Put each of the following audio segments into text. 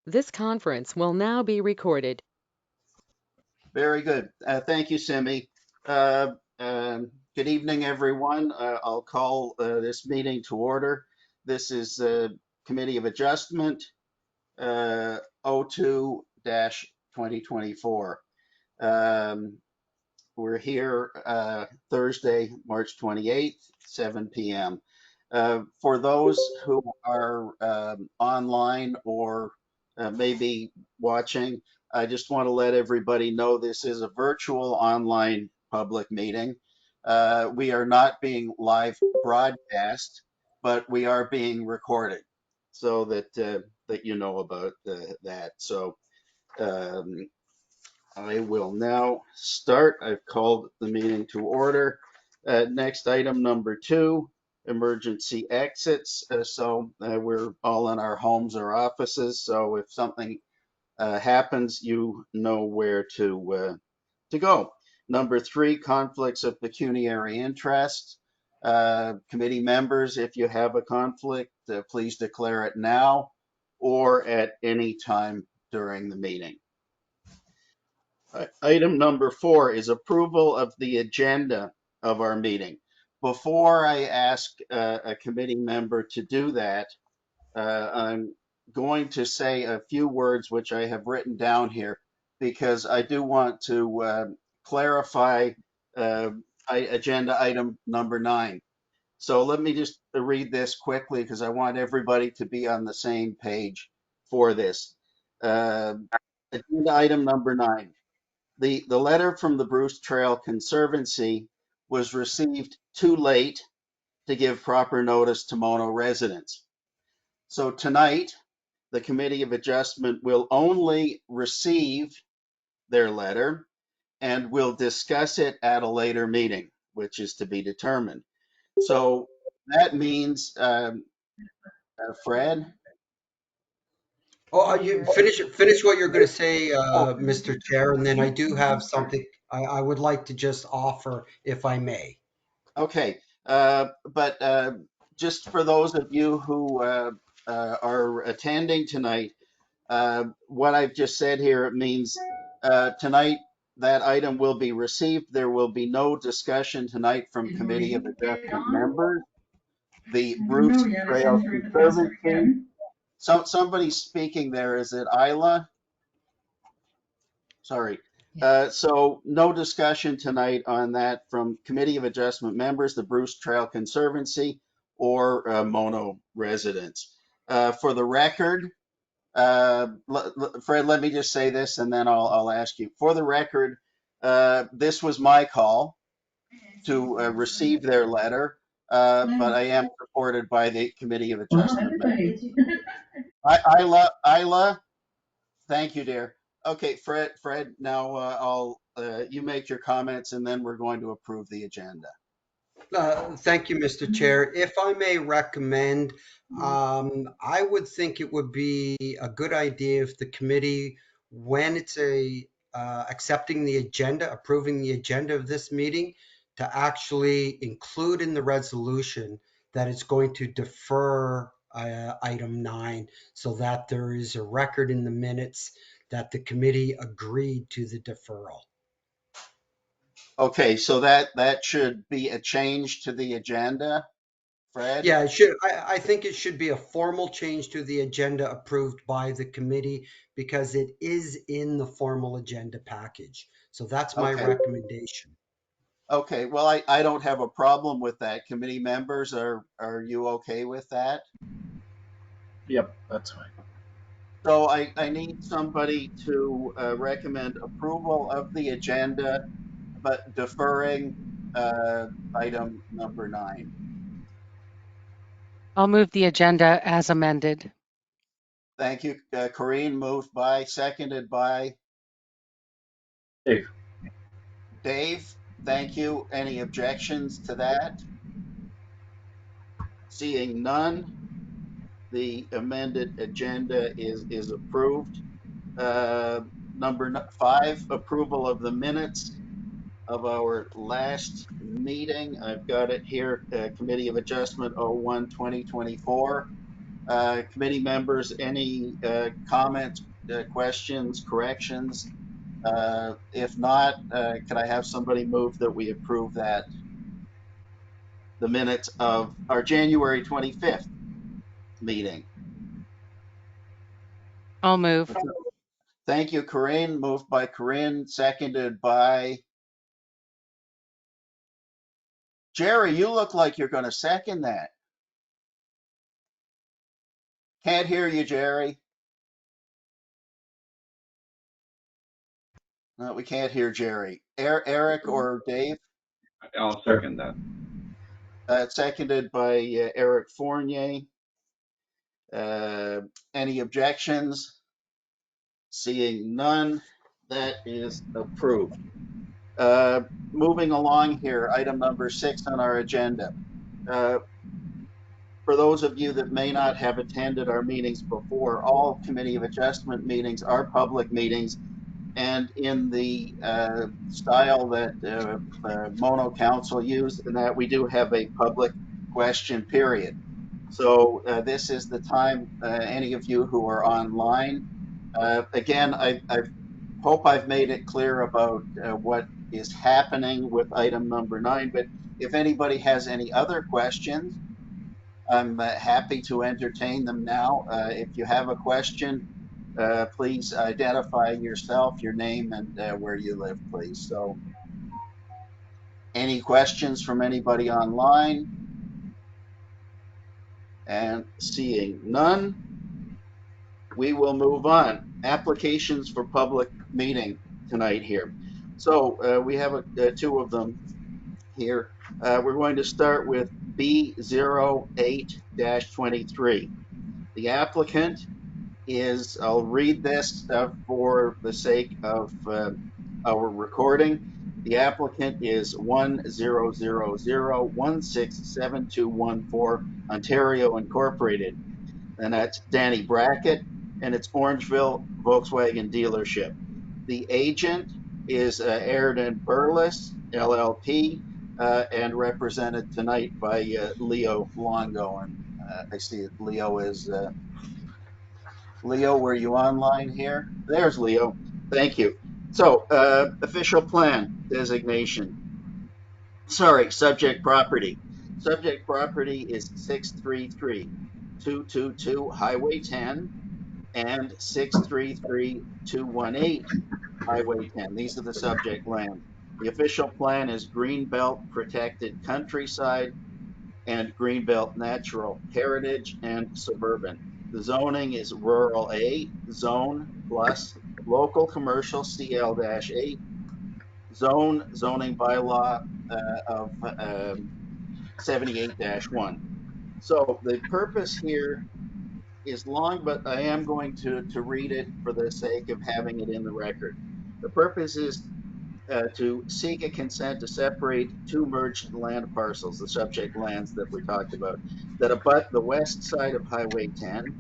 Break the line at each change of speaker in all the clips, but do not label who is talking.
This conference will now be recorded.
Very good. Thank you, Simi. Uh, Good evening, everyone. I'll call this meeting to order. This is Committee of Adjustment 02-2024. We're here Thursday, March 28th, 7 p.m. For those who are online or maybe watching, I just want to let everybody know this is a virtual online public meeting. We are not being live broadcast, but we are being recorded so that you know about that. So um, I will now start. I've called the meeting to order. Next item number 2, emergency exits. We're all in our homes or offices. So if something happens, you know where to go. Number 3, conflicts of pecuniary interest. Committee members, if you have a conflict, please declare it now or at any time during the meeting. Item number 4 is approval of the agenda of our meeting. Before I ask a committee member to do that, I'm going to say a few words which I have written down here because I do want to clarify uh, agenda item number 9. So let me just read this quickly because I want everybody to be on the same page for this. Uh, Agenda item number 9. The letter from the Bruce Trail Conservancy was received too late to give proper notice to Mono residents. So tonight, the Committee of Adjustment will only receive their letter and will discuss it at a later meeting, which is to be determined. So that means, Fred?
Oh, you finish what you're going to say,
Oh,
Mr. Chair, and then I do have something I would like to just offer, if I may.
okay. But just for those of you who are attending tonight, what I've just said here means tonight that item will be received. There will be no discussion tonight from Committee of Adjustment members. The Bruce Trail Conservancy. So somebody's speaking there. Is it Isla? Sorry. So no discussion tonight on that from Committee of Adjustment members, the Bruce Trail Conservancy, or Mono residents. For the record, Fred, let me just say this and then I'll ask you. For the record, this was my call to receive their letter, but I am supported by the Committee of Adjustment members. Isla, thank you, dear. Okay, Fred, now you make your comments and then we're going to approve the agenda.
Thank you, Mr. Chair. If I may recommend, I would think it would be a good idea if the committee, when it's accepting the agenda, approving the agenda of this meeting, to actually include in the resolution that it's going to defer item 9 so that there is a record in the minutes that the committee agreed to the deferral.
Okay, so that should be a change to the agenda, Fred?
Yeah, it should. I think it should be a formal change to the agenda approved by the committee because it is in the formal agenda package. So that's my
Okay.
recommendation.
Okay, well, I don't have a problem with that. Committee members, are you okay with that?
Yep, that's fine.
So I need somebody to recommend approval of the agenda, but deferring item number 9.
I'll move the agenda as amended.
Thank you, Corinne. Moved by, seconded by
Dave.
Dave. Thank you. Any objections to that? Seeing none, the amended agenda is approved. Number 5, approval of the minutes of our last meeting. I've got it here, Committee of Adjustment 01-2024. Committee members, any comments, questions, corrections? If not, could I have somebody move that we approve that, the minutes of our January 25th meeting?
I'll move.
Thank you, Corinne. Moved by Corinne, seconded by Jerry. You look like you're going to second that. Can't hear you, Jerry. No, we can't hear Jerry. Eric or Dave?
I'll second that.
Seconded by Eric Fournier. Any objections? Seeing none, that is approved. Moving along here, item number 6 on our agenda. For those of you that may not have attended our meetings before, all Committee of Adjustment meetings are public meetings, and in the style that Mono Council used, in that we do have a public question period. So this is the time, any of you who are online, again, I hope I've made it clear about what is happening with item number 9, but if anybody has any other questions, I'm happy to entertain them now. If you have a question, please identify yourself, your name, and where you live, please. So, any questions from anybody online? And seeing none, we will move on. Applications for public meeting tonight here. So we have 2 of them here. We're going to start with B08-23. The applicant is, I'll read this for the sake of our recording. The applicant is 1000167214 Ontario Incorporated, and that's Danny Brackett, and it's Orangeville Volkswagen dealership. The agent is Airden Burles, LLP, and represented tonight by Leo Longo. And I see that Leo is Leo, were you online here? There's Leo. Thank you. So, official plan designation. Sorry, subject property. Subject property is 633222 Highway 10 and 633218 Highway 10. These are the subject land. The official plan is Greenbelt Protected Countryside and Greenbelt Natural Heritage and Suburban. The zoning is Rural A zone plus local commercial CL-8 zone, zoning bylaw of 78-1. So the purpose here is long, but I am going to read it for the sake of having it in the record. The purpose is to seek a consent to separate 2 merged land parcels, the subject lands that we talked about, that abut the west side of Highway 10.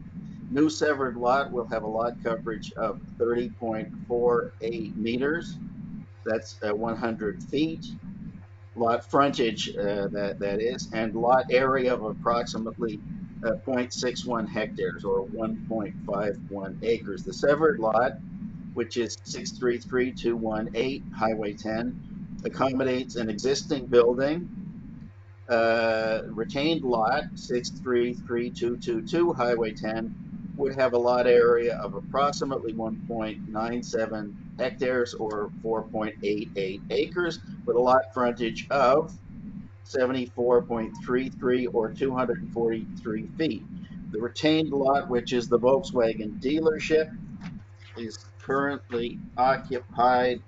New severed lot will have a lot coverage of 30.48 meters. That's 100 feet. Lot frontage, that is, and lot area of approximately 0.61 hectares or 1.51 acres. The severed lot, which is 633218 Highway 10, accommodates an existing building. Retained lot 633222 Highway 10 would have a lot area of approximately 1.97 hectares or 4.88 acres with a lot frontage of 74.33 or 243 feet. The retained lot, which is the Volkswagen dealership, is currently occupied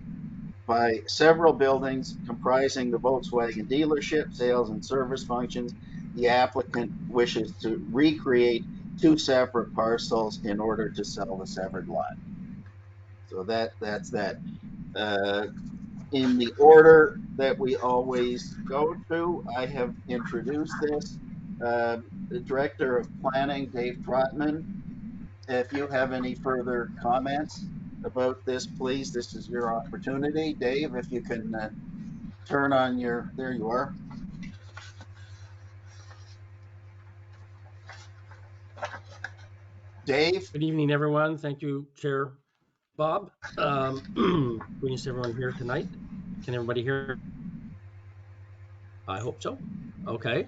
by several buildings comprising the Volkswagen dealership, sales and service functions. The applicant wishes to recreate 2 separate parcels in order to sell the severed lot. So that's that. In the order that we always go through, I have introduced this. The Director of Planning, Dave Trotman, if you have any further comments about this, please, this is your opportunity. Dave, if you can turn on your, there you are. Dave?
Good evening, everyone. Thank you, Chair Bob. Greetings to everyone here tonight. Can everybody hear? I hope so. Okay.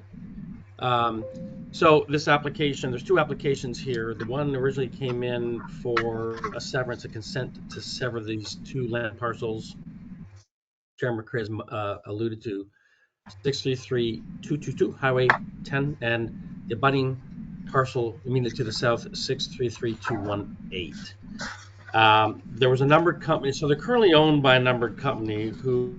So this application, there's two applications here. The one originally came in for a severance, a consent to sever these two land parcels Chairman Chris alluded to, 633222 Highway 10 and the abutting parcel immediately to the south, 633218. There was a numbered company, so they're currently owned by a numbered company who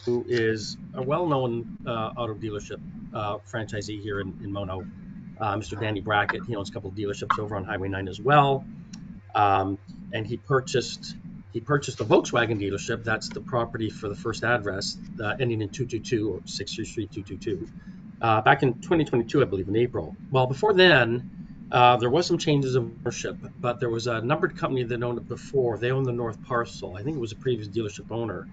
is a well-known auto dealership franchisee here in Mono. Mr. Danny Brackett, he owns a couple of dealerships over on Highway 9 as well. And he purchased a Volkswagen dealership. That's the property for the first address, ending in 222 or 633222. Back in 2022, I believe, in April. Well, before then, there was some changes of ownership, but there was a numbered company that owned it before. They owned the north parcel. I think it was a previous dealership owner.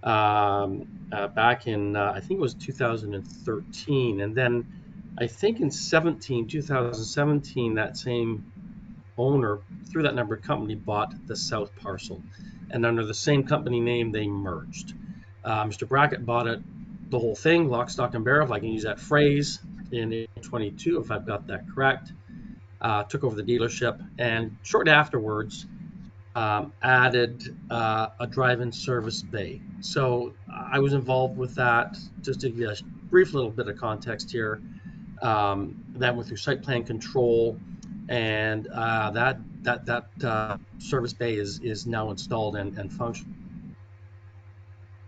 Back in, I think it was 2013. And then I think in 2017, that same owner, through that numbered company, bought the south parcel. And under the same company name, they merged. Mr. Brackett bought it, the whole thing, lock, stock, and barrel, if I can use that phrase, in 2022, if I've got that correct. Took over the dealership, and shortly afterwards, added a drive-in service bay. So I was involved with that. Just to give you a brief little bit of context here, that went through site plan control, and that service bay is now installed and functional,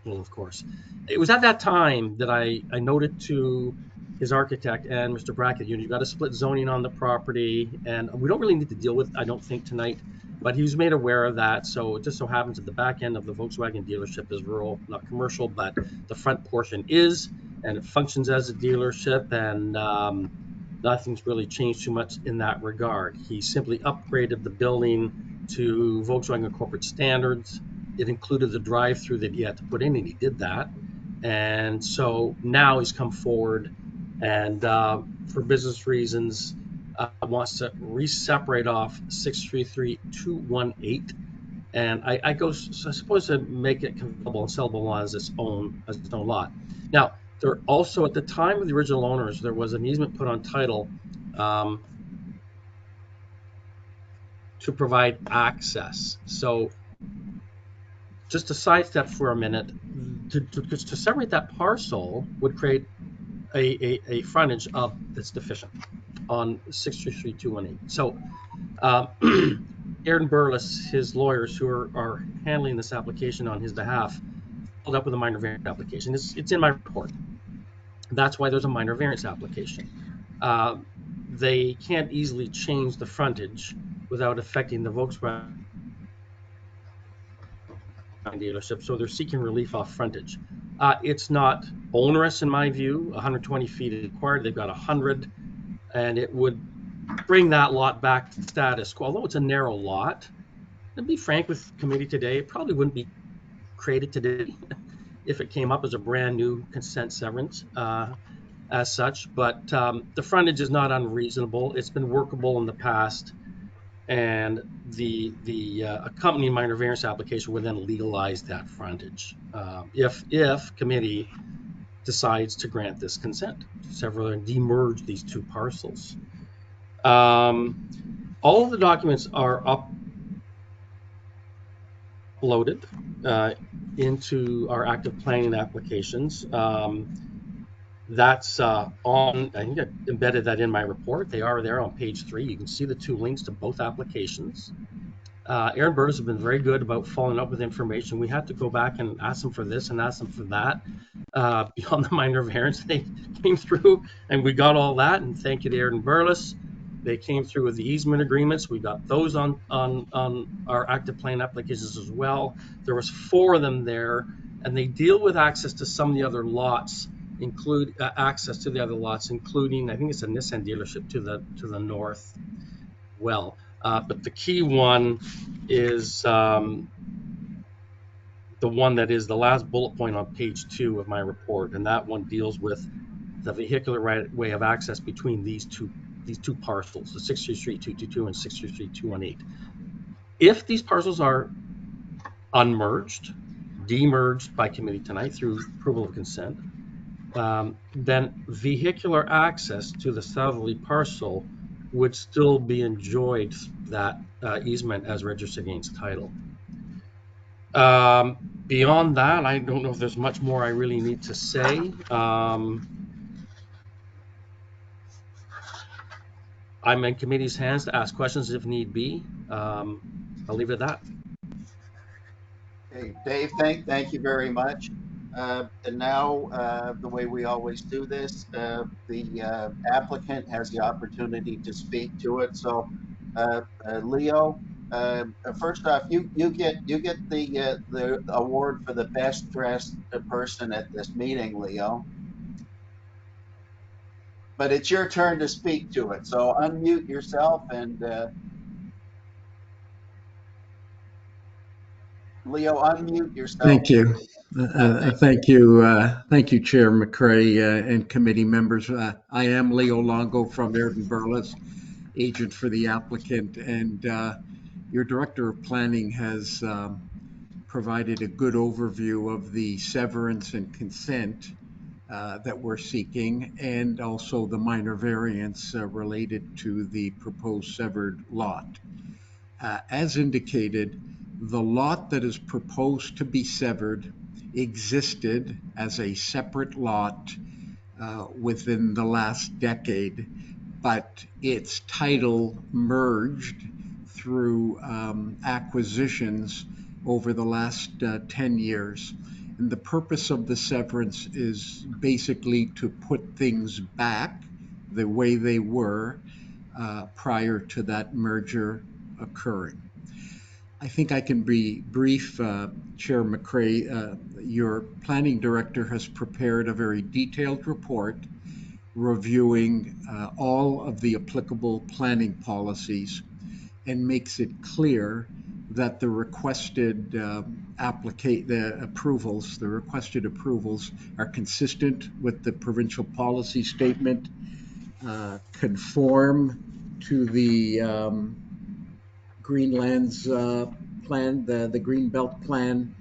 of course. It was at that time that I noted to his architect and Mr. Brackett, you've got to split zoning on the property, and we don't really need to deal with, I don't think, tonight, but he was made aware of that. So it just so happens that the back end of the Volkswagen dealership is rural, not commercial, but the front portion is, and it functions as a dealership, and nothing's really changed too much in that regard. He simply upgraded the building to Volkswagen corporate standards. It included the drive-through that he had to put in, and he did that. And so now he's come forward and for business reasons wants to re-separate off 633218. And I suppose to make it convertible and sellable as its own lot. Now, there also, at the time of the original owners, there was an easement put on title to provide access. So just to sidestep for a minute, to separate that parcel would create a frontage that's deficient on 633218. So Aaron Burles, his lawyers who are handling this application on his behalf, pulled up with a minor variance application. It's in my report. That's why there's a minor variance application. They can't easily change the frontage without affecting the Volkswagen dealership, so they're seeking relief off frontage. It's not onerous in my view. 120 feet is required. They've got 100, and it would bring that lot back to status quo. Although it's a narrow lot, to be frank with the committee today, it probably wouldn't be created today if it came up as a brand new consent severance as such. But the frontage is not unreasonable. It's been workable in the past, and the accompanying minor variance application would then legalize that frontage if committee decides to grant this consent to sever and demerge these two parcels. All of the documents are uploaded into our active planning applications. That's on, I think I embedded that in my report. They are there on page 3. You can see the two links to both applications. Aaron Burles has been very good about following up with information. We had to go back and ask them for this and ask them for that. Beyond the minor variance, they came through and we got all that, and thank you to Aaron Burles. They came through with the easement agreements. We got those on our active plan applications as well. There was 4 of them there, and they deal with access to some of the other lots, include access to the other lots, including, I think it's a Nissan dealership to the north. Well, but the key one is the one that is the last bullet point on page 2 of my report, and that one deals with the vehicular right way of access between these two these two parcels, the 63 Street 222 and 63 Street 218. If these parcels are unmerged, demerged by committee tonight through approval of consent, then vehicular access to the southerly parcel would still be enjoyed that easement as registered against title. Beyond that, I don't know if there's much more I really need to say. I'm in committee's hands to ask questions if need be. I'll leave it at that.
Okay, Dave, thank you very much. And now, the way we always do this, the applicant has the opportunity to speak to it. So, Leo, first off, you get the award for the best dressed person at this meeting, Leo. But it's your turn to speak to it. So unmute yourself and Leo, unmute yourself.
Thank you. Thank you, Chair McCray and committee members. I am Leo Longo from Airden Burles, agent for the applicant, and your Director of Planning has provided a good overview of the severance and consent that we're seeking, and also the minor variance related to the proposed severed lot. As indicated, the lot that is proposed to be severed existed as a separate lot within the last decade, but its title merged through acquisitions over the last 10 years. And the purpose of the severance is basically to put things back the way they were prior to that merger occurring. I think I can be brief, Chair McCray. Your planning director has prepared a very detailed report reviewing all of the applicable planning policies and makes it clear that the requested approvals are consistent with the provincial policy statement, conform to the Greenlands plan, the Greenbelt plan,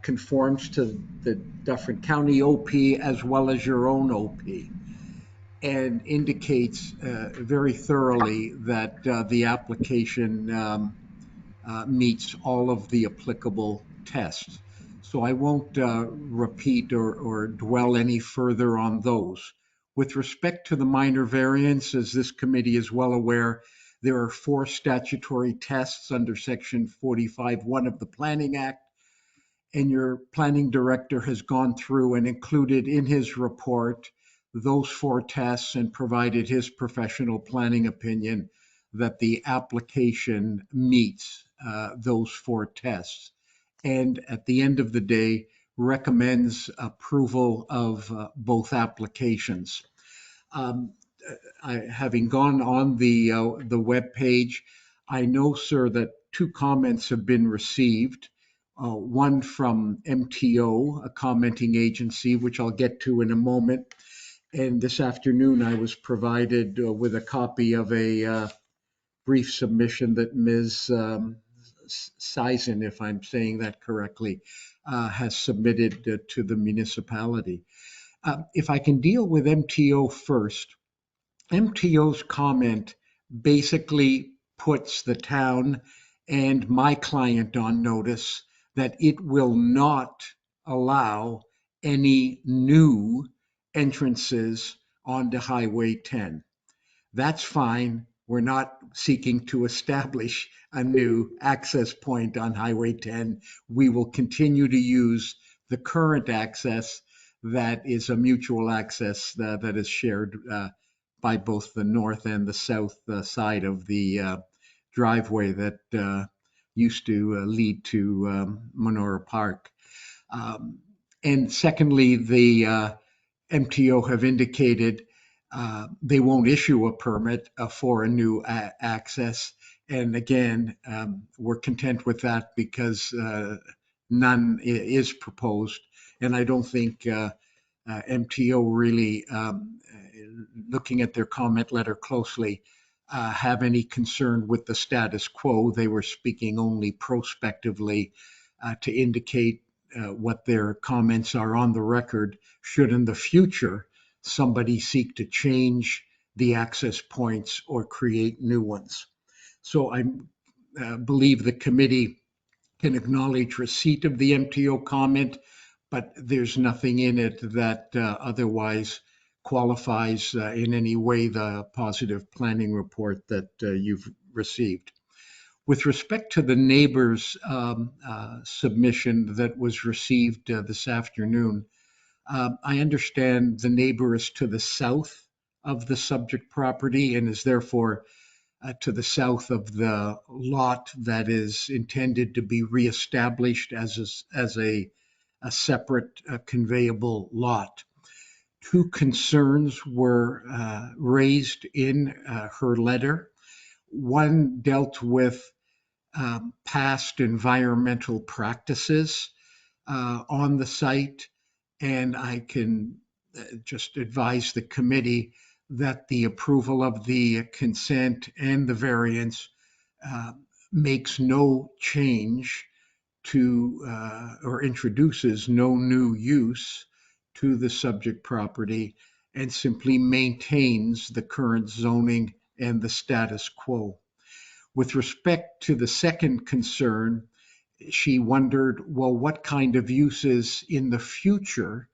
conforms to the Dufferin County OP as well as your own OP, and indicates very thoroughly that the application meets all of the applicable tests. So I won't repeat or dwell any further on those. With respect to the minor variance, as this committee is well aware, there are 4 statutory tests under Section 45(1) of the Planning Act, and your planning director has gone through and included in his report those 4 tests and provided his professional planning opinion that the application meets those 4 tests. And at the end of the day, recommends approval of both applications. Having gone on the web page, I know, sir, that 2 comments have been received. One from MTO, a commenting agency, which I'll get to in a moment. And this afternoon, I was provided with a copy of a brief submission that Ms. Sizen, if I'm saying that correctly, has submitted to the municipality. If I can deal with MTO first, MTO's comment basically puts the town and my client on notice that it will not allow any new entrances onto Highway 10. That's fine. We're not seeking to establish a new access point on Highway 10. We will continue to use the current access that is a mutual access that is shared by both the north and the south side of the driveway that used to lead to Monora Park. And secondly, the MTO have indicated they won't issue a permit for a new access. And again, we're content with that because none is proposed. And I don't think MTO really, looking at their comment letter closely, have any concern with the status quo. They were speaking only prospectively to indicate what their comments are on the record, should in the future somebody seek to change the access points or create new ones. So I believe the committee can acknowledge receipt of the MTO comment, but there's nothing in it that otherwise qualifies in any way the positive planning report that you've received. With respect to the neighbor's submission that was received this afternoon, I understand the neighbor is to the south of the subject property and is therefore to the south of the lot that is intended to be reestablished as a separate conveyable lot. Two concerns were raised in her letter. One dealt with past environmental practices on the site, and I can just advise the committee that the approval of the consent and the variance makes no change to or introduces no new use to the subject property and simply maintains the current zoning and the status quo. With respect to the second concern, she wondered, well, what kind of uses in the future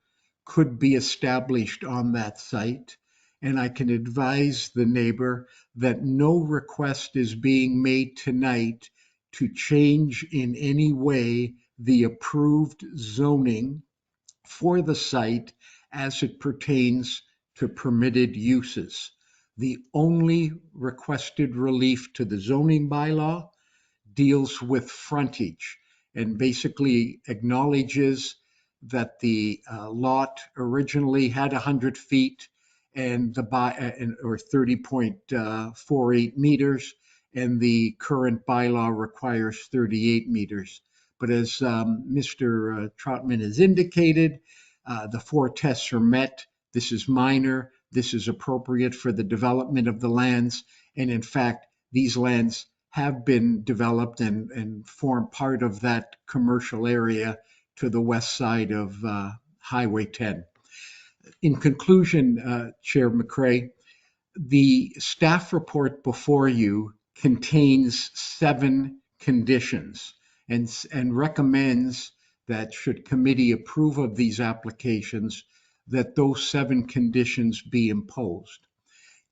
could be established on that site? And I can advise the neighbor that no request is being made tonight to change in any way the approved zoning for the site as it pertains to permitted uses. The only requested relief to the zoning bylaw deals with frontage and basically acknowledges that the lot originally had 100 feet and or 30.48 meters, and the current bylaw requires 38 meters. But as Mr. Troutman has indicated, the four tests are met. This is minor. This is appropriate for the development of the lands. And in fact, these lands have been developed and form part of that commercial area to the west side of Highway 10. In conclusion, Chair McCray, the staff report before you contains 7 conditions and recommends that should committee approve of these applications, that those 7 conditions be imposed.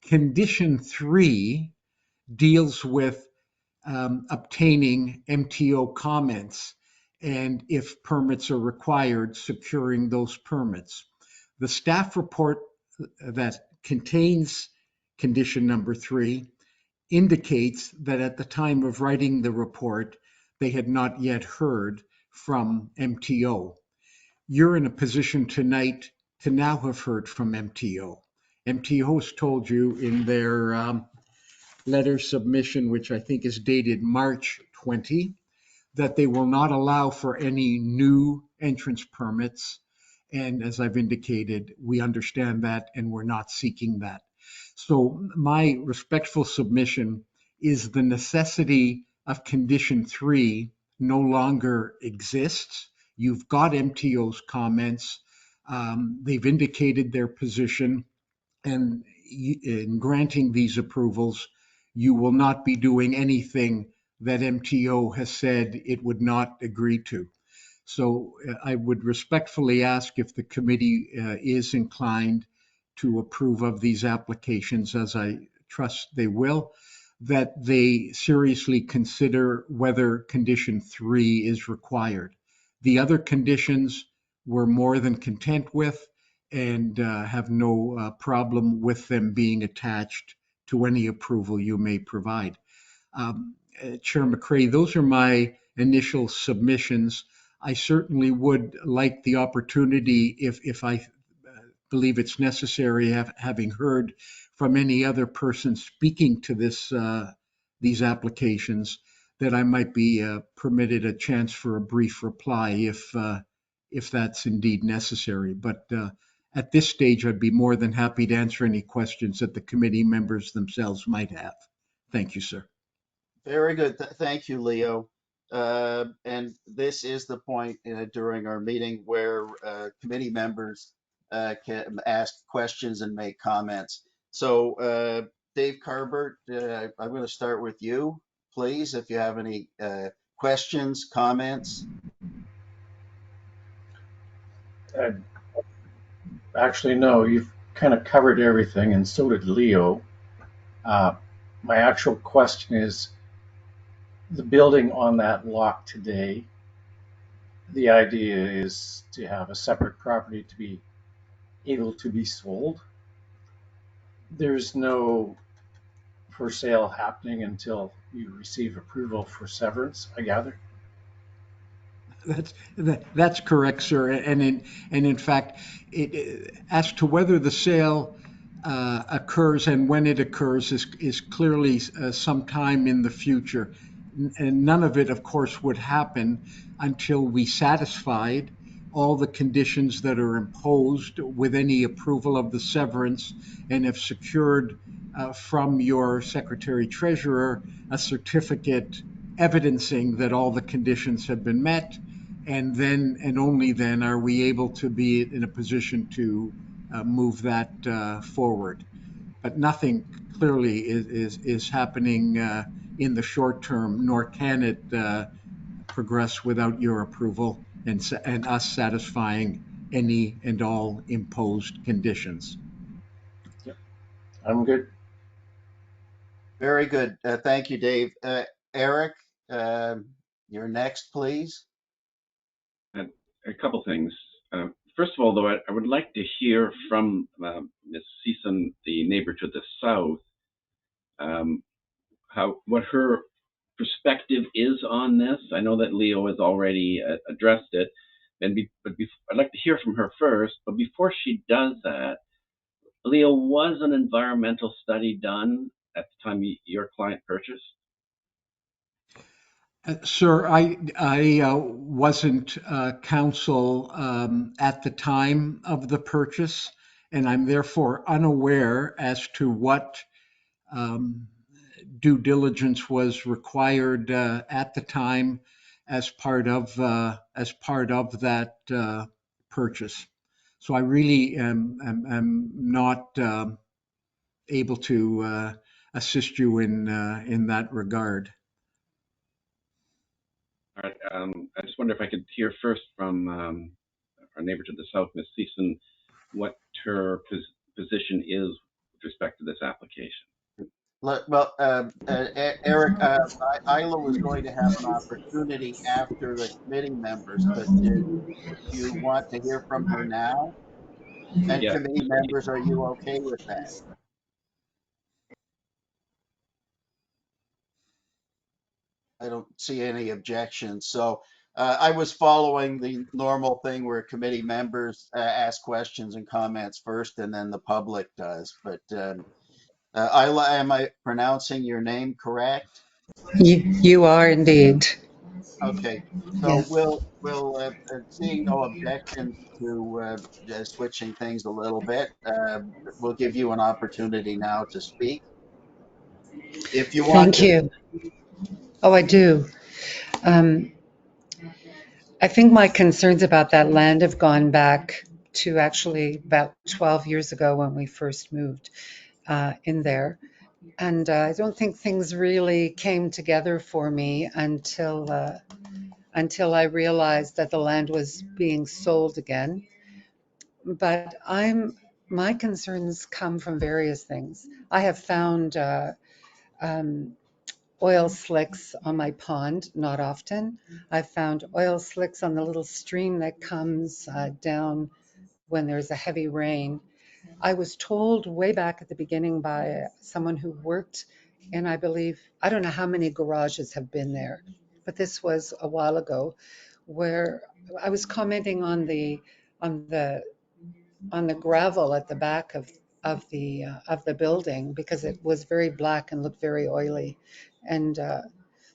Condition 3 deals with obtaining MTO comments and, if permits are required, securing those permits. The staff report that contains condition number 3 indicates that at the time of writing the report, they had not yet heard from MTO. You're in a position tonight to now have heard from MTO. MTO has told you in their letter submission, which I think is dated March 20, that they will not allow for any new entrance permits. And as I've indicated, we understand that and we're not seeking that. So my respectful submission is the necessity of condition 3 no longer exists. You've got MTO's comments. They've indicated their position, and in granting these approvals, you will not be doing anything that MTO has said it would not agree to. So I would respectfully ask if the committee is inclined to approve of these applications, as I trust they will, that they seriously consider whether condition 3 is required. The other conditions we're more than content with and have no problem with them being attached to any approval you may provide. Chair McCray, those are my initial submissions. I certainly would like the opportunity, if I believe it's necessary, having heard from any other person speaking to these applications, that I might be permitted a chance for a brief reply if that's indeed necessary. But at this stage, I'd be more than happy to answer any questions that the committee members themselves might have. Thank you, sir.
Very good. Thank you, Leo. And this is the point during our meeting where committee members can ask questions and make comments. So, Dave Carbert, I'm going to start with you, please, if you have any questions, comments.
Actually, no, you've kind of covered everything, and so did Leo. My actual question is, the building on that lot today, the idea is to have a separate property to be able to be sold. There's no for sale happening until you receive approval for severance, I gather.
That's correct, sir. And in fact, as to whether the sale occurs and when it occurs is clearly sometime in the future. And none of it, of course, would happen until we satisfied all the conditions that are imposed with any approval of the severance, and have secured from your Secretary Treasurer a certificate evidencing that all the conditions have been met. And then, and only then, are we able to be in a position to move that forward. But nothing clearly is happening in the short term, nor can it progress without your approval and us satisfying any and all imposed conditions.
I'm good.
Very good. Thank you, Dave. Eric, you're next, please.
A couple things. First of all, though, I would like to hear from Ms. Season, the neighbor to the south, what her perspective is on this. I know that Leo has already addressed it, but I'd like to hear from her first. But before she does that, Leo, was an environmental study done at the time your client purchased?
Sir, I wasn't counsel at the time of the purchase, and I'm therefore unaware as to what due diligence was required at the time as part of that purchase. So I really am not able to assist you in that regard.
All right. I just wonder if I could hear first from our neighbor to the south, Ms. Season, what her position is with respect to this application.
Well, Eric, Isla was going to have an opportunity after the committee members, but do you want to hear from her now? And
Yeah.
committee members, are you okay with that? I don't see any objections. So I was following the normal thing where committee members ask questions and comments first, and then the public does. But Isla, am I pronouncing your name correct?
You are indeed.
Okay. So
Yes.
we'll seeing no objections to switching things a little bit, we'll give you an opportunity now to speak if you want
Thank
to.
you. Oh, I do. Um, I think my concerns about that land have gone back to actually about 12 years ago when we first moved in there. And I don't think things really came together for me until I realized that the land was being sold again. But my concerns come from various things. I have found um, oil slicks on my pond, not often. I've found oil slicks on the little stream that comes down when there's a heavy rain. I was told way back at the beginning by someone who worked in, I believe, I don't know how many garages have been there, but this was a while ago, where I was commenting on on the the gravel at the back of the building because it was very black and looked very oily, and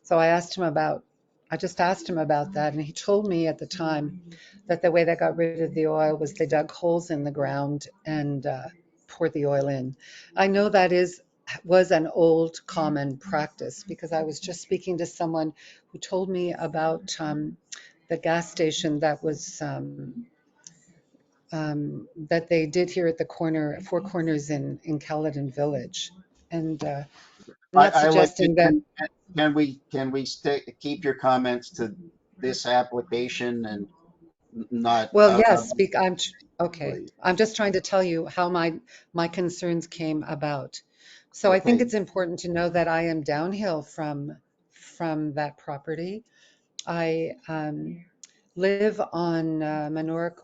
so I asked him about I just asked him about that, and he told me at the time that the way they got rid of the oil was they dug holes in the ground and poured the oil in. I know that was an old common practice because I was just speaking to someone who told me about the gas station that was that they did here at the Four Corners in Caledon Village, and I'm not
I like to,
suggesting that.
can we keep your comments to this application and not
Well,
out
yes,
of,
speak. Okay.
please?
I'm just trying to tell you how my concerns came about. So I think
Okay.
it's important to know that I am downhill from that property. I live on Menorah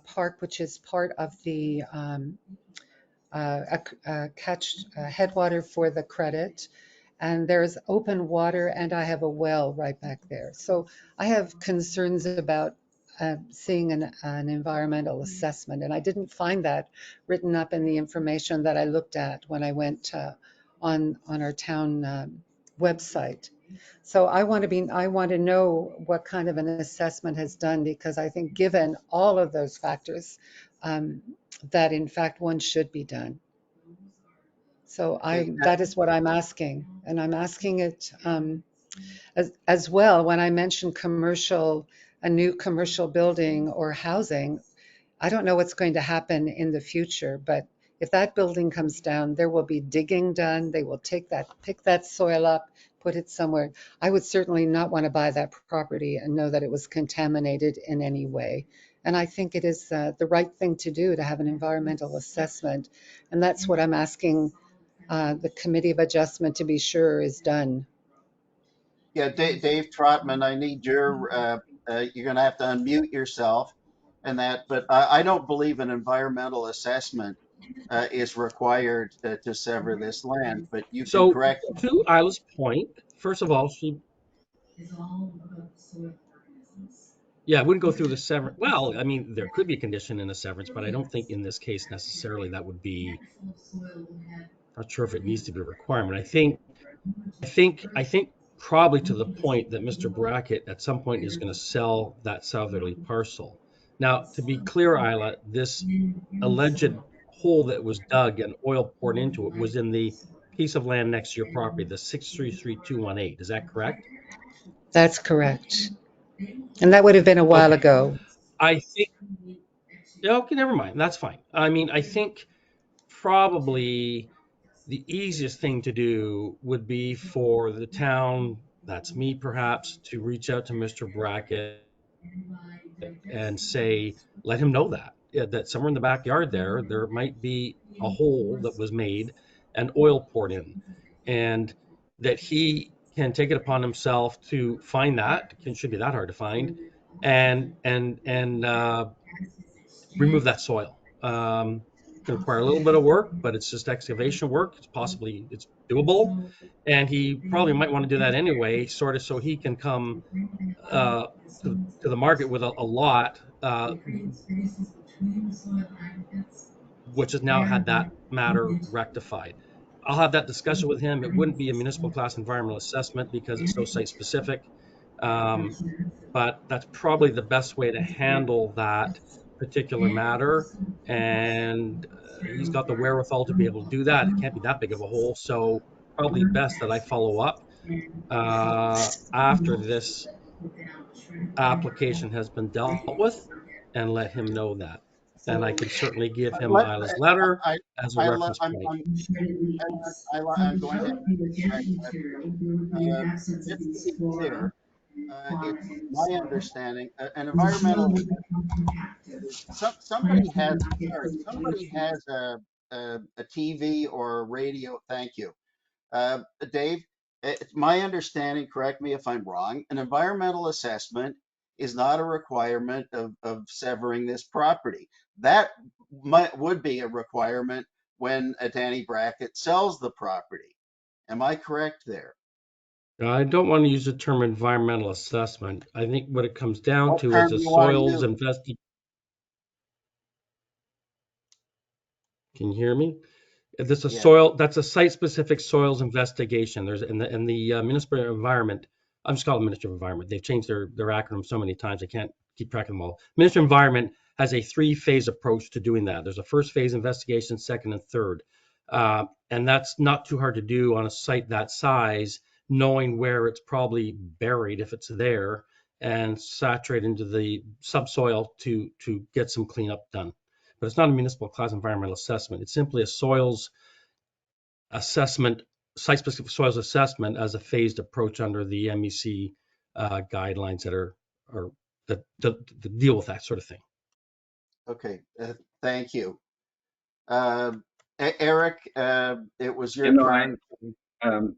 Park, which is part of the headwater for the credit, and there's open water, and I have a well right back there. So I have concerns about seeing an environmental assessment, and I didn't find that written up in the information that I looked at when I went on our town website. So I want to know what kind of an assessment has done, because I think given all of those factors, um, that in fact one should be done. So
Okay.
that is what I'm asking, and I'm asking it as well when I mention a new commercial building or housing. I don't know what's going to happen in the future, but if that building comes down, there will be digging done. They will pick that soil up, put it somewhere. I would certainly not want to buy that property and know that it was contaminated in any way. And I think it is the right thing to do to have an environmental assessment. And that's what I'm asking the Committee of Adjustment to be sure is done.
Yeah, Dave Trotman, I need you're going to have to unmute yourself and that, but I don't believe an environmental assessment is required to sever this land, but you can
So
correct.
to Isla's point, first of all, yeah, I wouldn't go through the severance. Well, I mean, there could be a condition in a severance, but I don't think in this case necessarily that would be. Not sure if it needs to be a requirement. I think probably to the point that Mr. Brackett at some point is going to sell that southerly parcel. Now, to be clear, Isla, this alleged hole that was dug and oil poured into it was in the piece of land next to your property, the 633218. Is that correct?
That's correct. And that would have been a while
Okay.
ago.
I think, okay, never mind. That's fine. I mean, I think probably the easiest thing to do would be for the town, that's me perhaps, to reach out to Mr. Brackett and say, let him know that, yeah, that somewhere in the backyard there might be a hole that was made and oil poured in, and that he can take it upon himself to find that. It shouldn't be that hard to find, and remove that soil. Can require a little bit of work, but it's just excavation work. It's doable, and he probably might want to do that anyway, sort of, so he can come uh, to the market with a lot, which has now had that matter rectified. I'll have that discussion with him. It wouldn't be a municipal class environmental assessment because it's so site specific, um, but that's probably the best way to handle that particular matter. And he's got the wherewithal to be able to do that. It can't be that big of a hole, so probably best that I follow up after this application has been dealt with and let him know that. And I can certainly give him
Let,
Isla's letter
I,
as a
I,
reference point.
I'm going to interject. Just to be clear, it's my understanding, an environmental, somebody has, sorry, somebody has a TV or a radio. Thank you. Dave, it's my understanding, correct me if I'm wrong, an environmental assessment is not a requirement of severing this property. That would be a requirement when Danny Brackett sells the property. Am I correct there?
Now, I don't want to use the term environmental assessment. I think what it comes down
What
to is
term
a
do you want to
soils
use?
investigation. Can you hear me? This a
Yeah.
soil, that's a site-specific soils investigation. There's in the municipal environment I'm just calling it Ministry of Environment. They've changed their acronym so many times I can't keep track of them all. Ministry of Environment has a 3-phase approach to doing that. There's a first phase investigation, second and third. And that's not too hard to do on a site that size, knowing where it's probably buried if it's there, and saturate into the subsoil to get some cleanup done. But it's not a municipal class environmental assessment. It's simply a soils assessment, site-specific soils assessment as a phased approach under the MEC guidelines that deal with that sort of thing.
Okay, thank you. Eric, it was your
You know,
turn.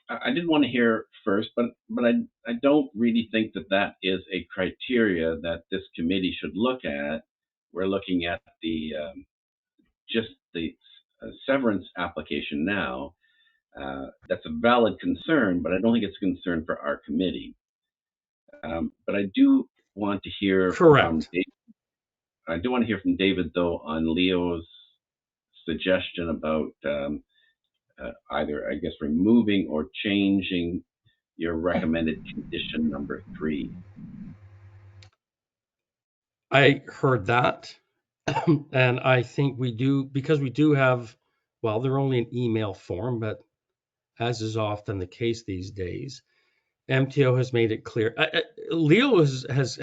I did want to hear first, but I don't really think that is a criteria that this committee should look at. We're looking at the just the severance application now. That's a valid concern, but I don't think it's a concern for our committee. But I do want to hear from David. I do want to hear from David, though, on Leo's suggestion about either, I guess, removing or changing your recommended condition number 3.
I heard that. And I think we do, because we do have, well, they're only in email form, but as is often the case these days, MTO has made it clear. Leo has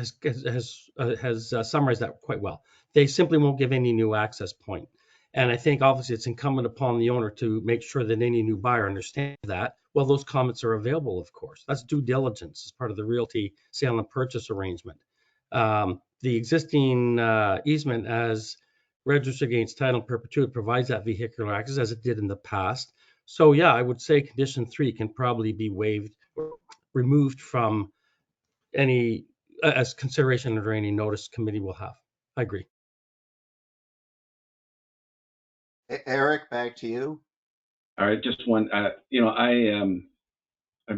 summarized that quite well. They simply won't give any new access point. And I think obviously it's incumbent upon the owner to make sure that any new buyer understands that. Well, those comments are available, of course. That's due diligence as part of the realty sale and purchase arrangement. The existing easement as registered against title in perpetuity provides that vehicular access as it did in the past. So yeah, I would say condition 3 can probably be waived or removed from any as consideration under any notice committee will have. I agree.
Eric, back to you.
All right, just one. I've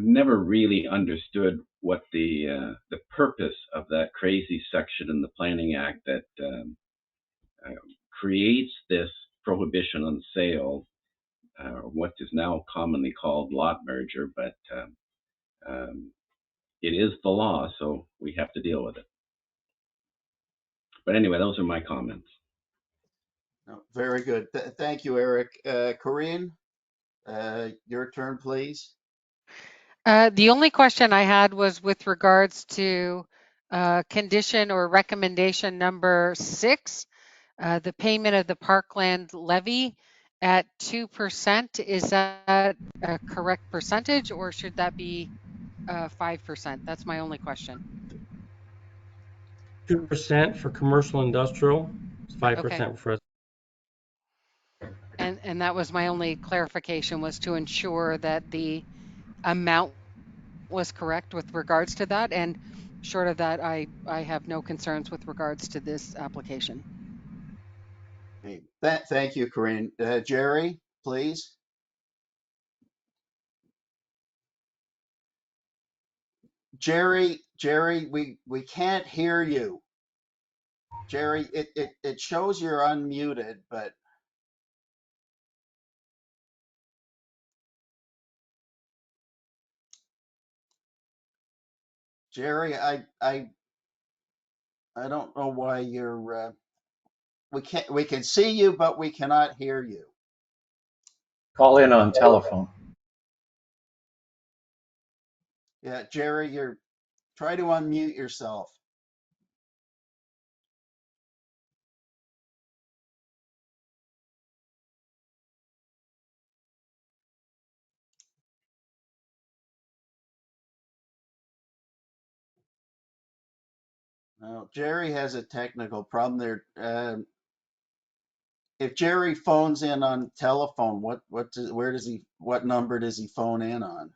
never really understood what the purpose of that crazy section in the Planning Act that creates this prohibition on sale, what is now commonly called lot merger, but it is the law, so we have to deal with it. But anyway, those are my comments.
No, very good. Thank you, Eric. Corinne, your turn, please.
The only question I had was with regards to condition or recommendation number 6, the payment of the parkland levy at 2%. Is that a correct percentage, or should that be 5%? That's my only question.
2% for commercial industrial, 5%
Okay.
for.
And that was my only clarification, was to ensure that the amount was correct with regards to that. And short of that, I have no concerns with regards to this application.
Okay. Thank you, Corinne. Jerry, please. Jerry, we can't hear you. Jerry, it shows you're unmuted, but Jerry, I don't know why you're we can see you, but we cannot hear you.
Call in on telephone.
Yeah, Jerry, try to unmute yourself. Well, Jerry has a technical problem there. If Jerry phones in on telephone, what number does he phone in on?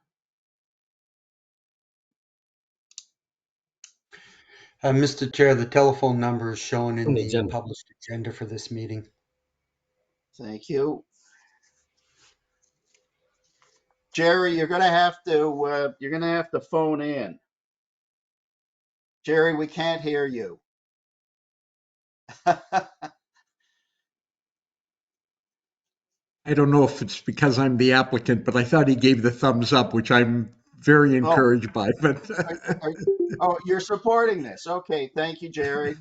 Mr. Chair, the telephone number is shown in
the
the
agenda.
published agenda for this meeting.
Thank you. Jerry, you're gonna have to phone in. Jerry, we can't hear you.
I don't know if it's because I'm the applicant, but I thought he gave the thumbs up, which I'm very
Oh,
encouraged by it. But
oh, you're supporting this. Okay, thank you, Jerry.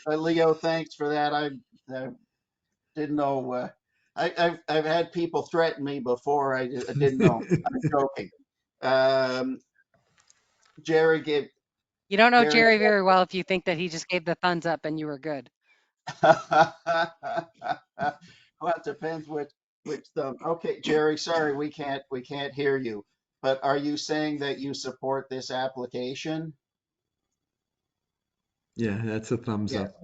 Leo, thanks for that. I didn't know. I've had people threaten me before. I didn't know. I'm joking. Um, Jerry gave
You don't know
Jerry.
Jerry very well if you think that he just gave the thumbs up and you were good.
Well, it depends which thumb. Okay, Jerry. Sorry, we can't hear you. But are you saying that you support this application?
yeah, that's a thumbs
Yeah.
up.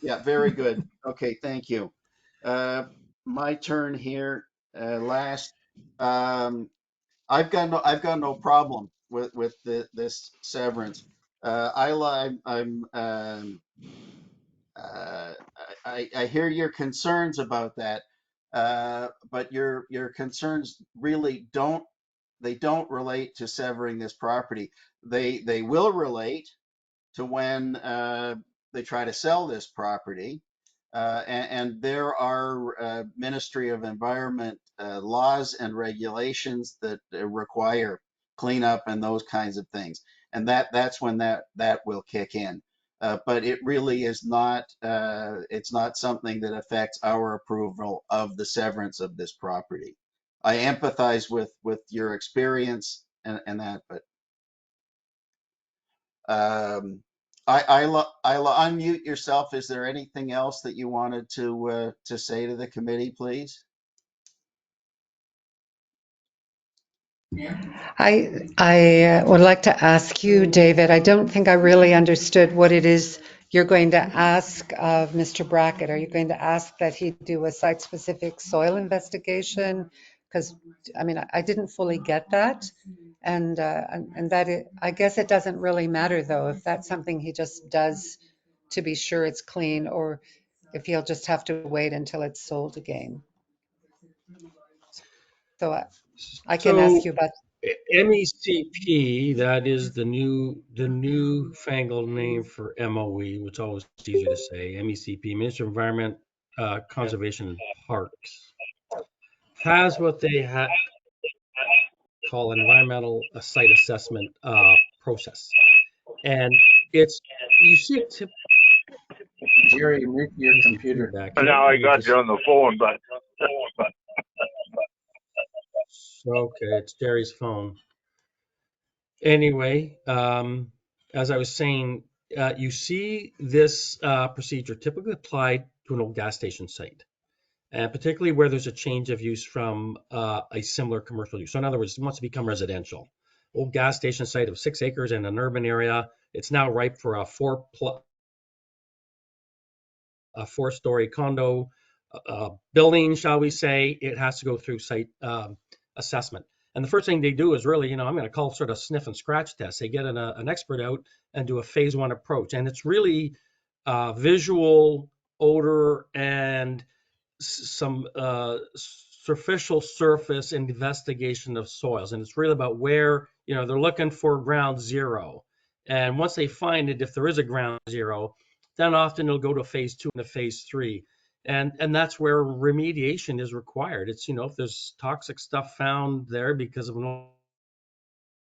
Yeah. Very good. Okay. Thank you. Uh, my turn here. Last. Um, I've got no problem with this severance. I'm uh, I hear your concerns about that, but your concerns really don't relate to severing this property. They will relate to when they try to sell this property. And there are Ministry of Environment laws and regulations that require cleanup and those kinds of things. And that's when that will kick in. But it really is not, it's not something that affects our approval of the severance of this property. I empathize with your experience and that, but um, Isla, unmute yourself. Is there anything else that you wanted to say to the committee, please?
I would like to ask you, David, I don't think I really understood what it is you're going to ask of Mr. Brackett. Are you going to ask that he do a site-specific soil investigation? Because, I mean, I didn't fully get that. And I guess it doesn't really matter, though, if that's something he just does to be sure it's clean, or if he'll just have to wait until it's sold again. So I can ask
So
you about.
MECP, that is the new fangled name for MOE, which is always easier to say. MECP, Ministry of Environment, Conservation and Parks, has what they call an environmental site assessment process, and it's you see it
Jerry, mute your computer.
feedback.
Now I got you on the phone, but
Okay, it's Jerry's phone. Anyway, as I was saying, you see this procedure typically applied to an old gas station site, and particularly where there's a change of use from a similar commercial use. So in other words, it wants to become residential. Old gas station site of 6 acres in an urban area. It's now ripe for a four-story condo building, shall we say. It has to go through site assessment. And the first thing they do is really, I'm going to call sort of sniff and scratch test. They get an expert out and do a phase 1 approach. And it's really visual, odor, and some superficial surface investigation of soils. And it's really about where, they're looking for ground zero. And once they find it, if there is a ground zero, then often it'll go to phase 2 and a phase 3. And that's where remediation is required. It's, if there's toxic stuff found there because of an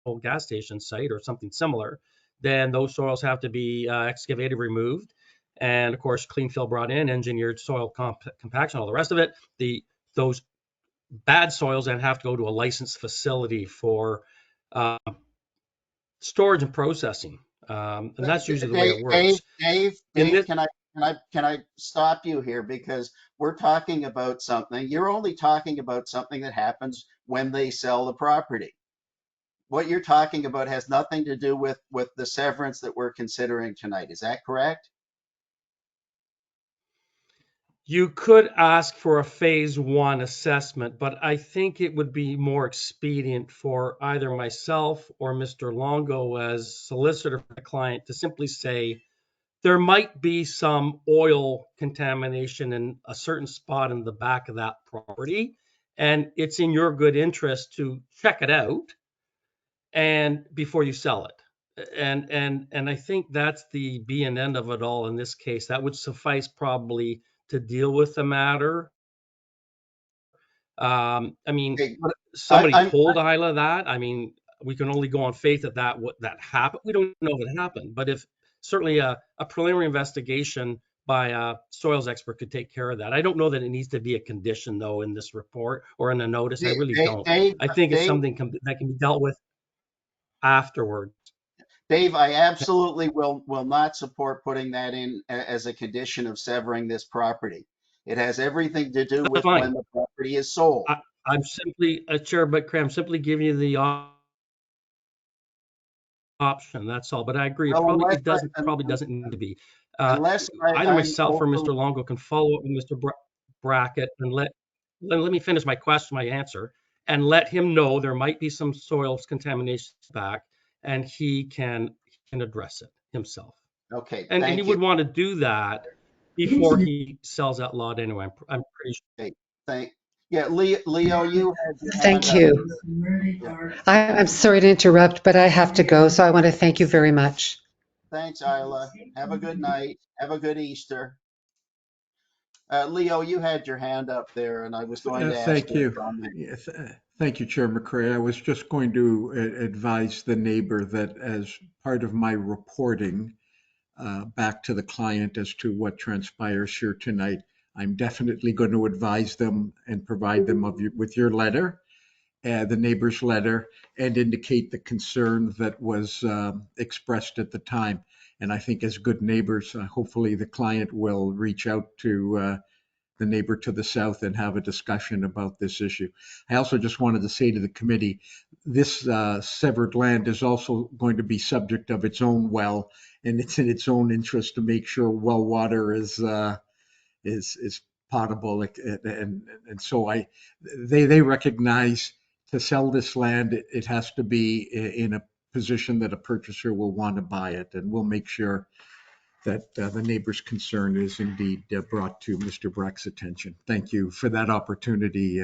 old gas station site or something similar, then those soils have to be excavated, removed. And of course, clean fill brought in, engineered soil compaction, all the rest of it. Those bad soils then have to go to a licensed facility for storage and processing. And that's usually the way it works.
Dave, can I stop you here, because we're talking about something. You're only talking about something that happens when they sell the property. What you're talking about has nothing to do with the severance that we're considering tonight. Is that correct?
You could ask for a phase 1 assessment, but I think it would be more expedient for either myself or Mr. Longo as solicitor for the client to simply say, there might be some oil contamination in a certain spot in the back of that property, and it's in your good interest to check it out and before you sell it. And I think that's the be and end of it all in this case. That would suffice probably to deal with the matter. I mean,
Okay,
somebody
I'm
told Isla that. I mean, we can only go on faith that what that happened. We don't know if it happened, but if certainly a preliminary investigation by a soils expert could take care of that. I don't know that it needs to be a condition though in this report or in a notice. I really don't.
Dave,
I think it's
Dave,
something that can be dealt with afterward.
Dave, I absolutely will not support putting that in as a condition of severing this property. It has everything to do
That's
with
fine.
when the property is sold.
I'm simply, Chair, but I'm simply giving you the option. That's all. But I agree.
Well,
It probably doesn't need to be.
unless
Either
I'm
myself or Mr. Longo can follow up with Mr. Brackett and let me finish my answer, and let him know there might be some soil contamination back, and he can address it himself.
Okay,
And
thank
he
you.
would want to do that before he sells that lot anyway. I'm pretty sure.
Yeah, Leo, you had your hand
Thank
up.
you. I'm sorry to interrupt, but I have to go, so I want to thank you very much.
Thanks, Isla. Have a good night. Have a good Easter. Leo, you had your hand up there, and I was going to ask
Thank
you a
you.
comment.
Yes, thank you, Chair McCray. I was just going to advise the neighbor that as part of my reporting back to the client as to what transpires here tonight, I'm definitely going to advise them and provide them with your letter, the neighbor's letter, and indicate the concern that was expressed at the time. And I think as good neighbors, hopefully the client will reach out to the neighbor to the south and have a discussion about this issue. I also just wanted to say to the committee, this severed land is also going to be subject of its own well, and it's in its own interest to make sure well water is potable, and so they recognize to sell this land, it has to be in a position that a purchaser will want to buy it, and we'll make sure that the neighbor's concern is indeed brought to Mr. Breck's attention. Thank you for that opportunity,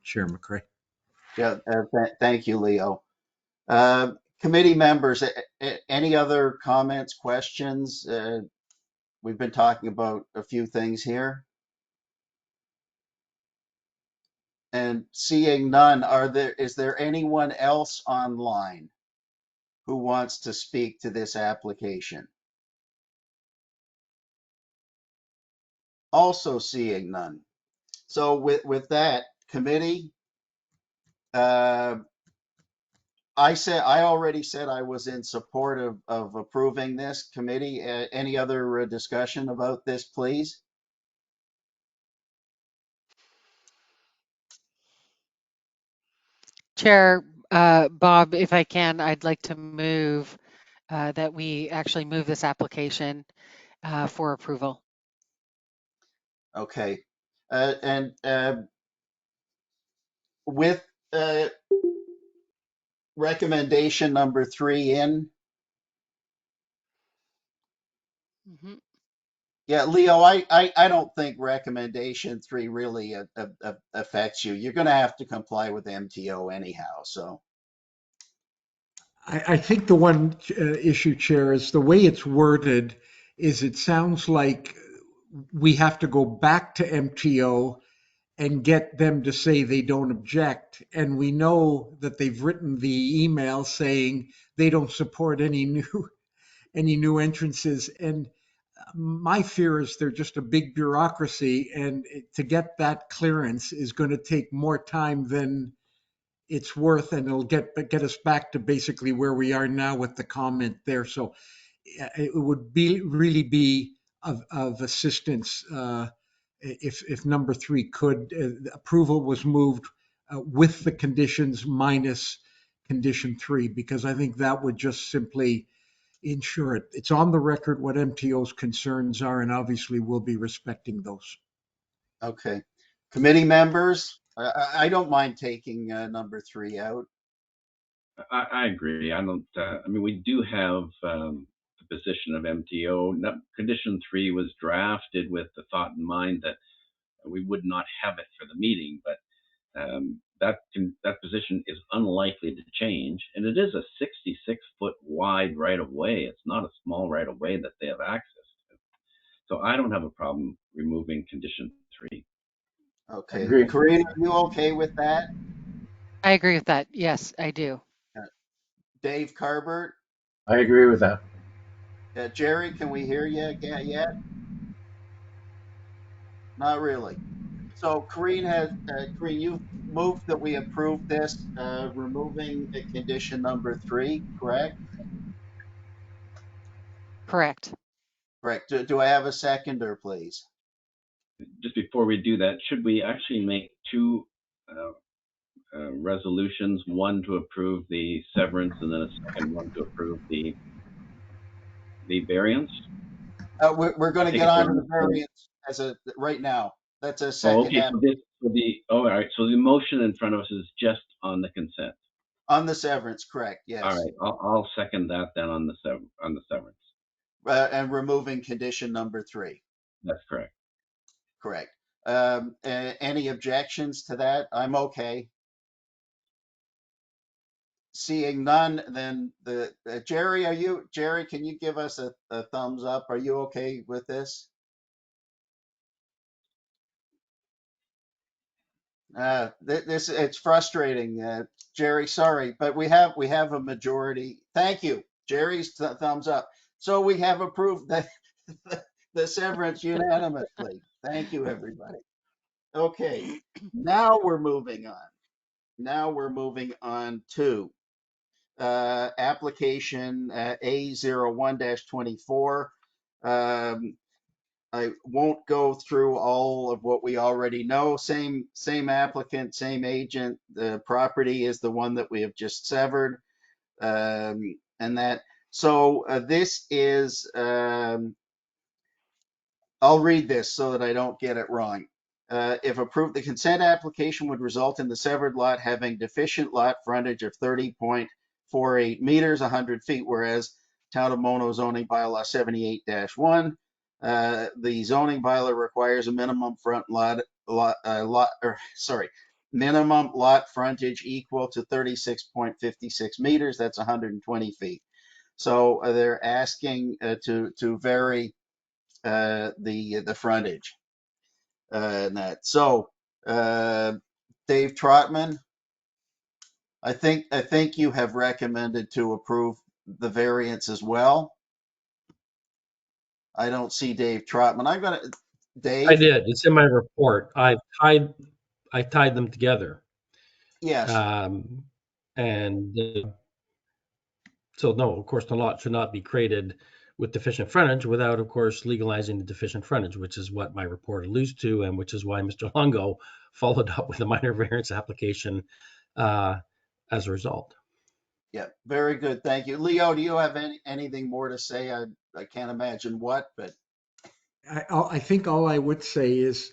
Chair McCray.
Yeah, thank you, Leo. Committee members, any other comments, questions? We've been talking about a few things here. And seeing none, is there anyone else online who wants to speak to this application? Also seeing none. So with that, committee, I already said I was in support of approving this. Committee. Any other discussion about this, please?
Chair Bob, if I can, I'd like to move that we actually move this application for approval.
Okay. And with recommendation number 3 in.
Mhm.
Yeah, Leo, I don't think recommendation 3 really affects you. You're going to have to comply with MTO anyhow. So
I think the one issue, Chair, is the way it's worded is it sounds like we have to go back to MTO and get them to say they don't object. And we know that they've written the email saying they don't support any new entrances. And my fear is they're just a big bureaucracy, and to get that clearance is going to take more time than it's worth, and it'll get us back to basically where we are now with the comment there. So it would really be of assistance if number 3 could approval was moved with the conditions minus condition 3, because I think that would just simply ensure it. It's on the record what MTO's concerns are, and obviously we'll be respecting those.
okay, committee members, I don't mind taking number 3 out.
I agree. I don't. I mean, we do have the position of MTO. Condition 3 was drafted with the thought in mind that we would not have it for the meeting, but that position is unlikely to change, and it is a 66-foot wide right of way. It's not a small right of way that they have access to. So I don't have a problem removing condition 3.
Okay,
Agreed.
Karina, are you okay with that?
I agree with that. Yes, I do.
Dave Carbert.
I agree with that.
Jerry, can we hear you yet? Not really. So Corrine, you've moved that we approve this, removing condition number 3, correct?
Correct.
Correct. Do I have a seconder, please?
Just before we do that, should we actually make two resolutions, one to approve the severance and then a second one to approve the variance?
We're going to
Take
get
it
on to
from-
the variance right now. That's a
Oh,
second
okay. All right. So the motion in front of us is just on the consent.
on the severance, correct? Yes.
All right. I'll second that then on the severance.
And removing condition number 3,
That's correct.
correct. Any objections to that? I'm okay. Seeing none, then Jerry, can you give us a thumbs up? Are you okay with this? It's frustrating, Jerry, sorry, but we have a majority. Thank you. Jerry's thumbs up. So we have approved the severance unanimously. Thank you, everybody. Okay, now we're moving on. Now we're moving on to application A01-24. I won't go through all of what we already know. Same applicant, same agent. The property is the one that we have just severed. And that, so this is, I'll read this so that I don't get it wrong. If approved, the consent application would result in the severed lot having deficient lot frontage of 30.48 meters, 100 feet, whereas Town of Mono zoning bylaw 78-1, the zoning bylaw requires a minimum minimum lot frontage equal to 36.56 meters. That's 120 feet. So they're asking to vary the frontage and that. So Dave Trotman, I think you have recommended to approve the variance as well. I don't see Dave Trotman. Dave.
I did. It's in my report. I tied them together.
Yes.
And so no, of course, the lot should not be created with deficient frontage without, of course, legalizing the deficient frontage, which is what my report alludes to, and which is why Mr. Longo followed up with a minor variance application as a result.
Yeah, very good. Thank you. Leo, do you have anything more to say? I can't imagine what, but
I think all I would say is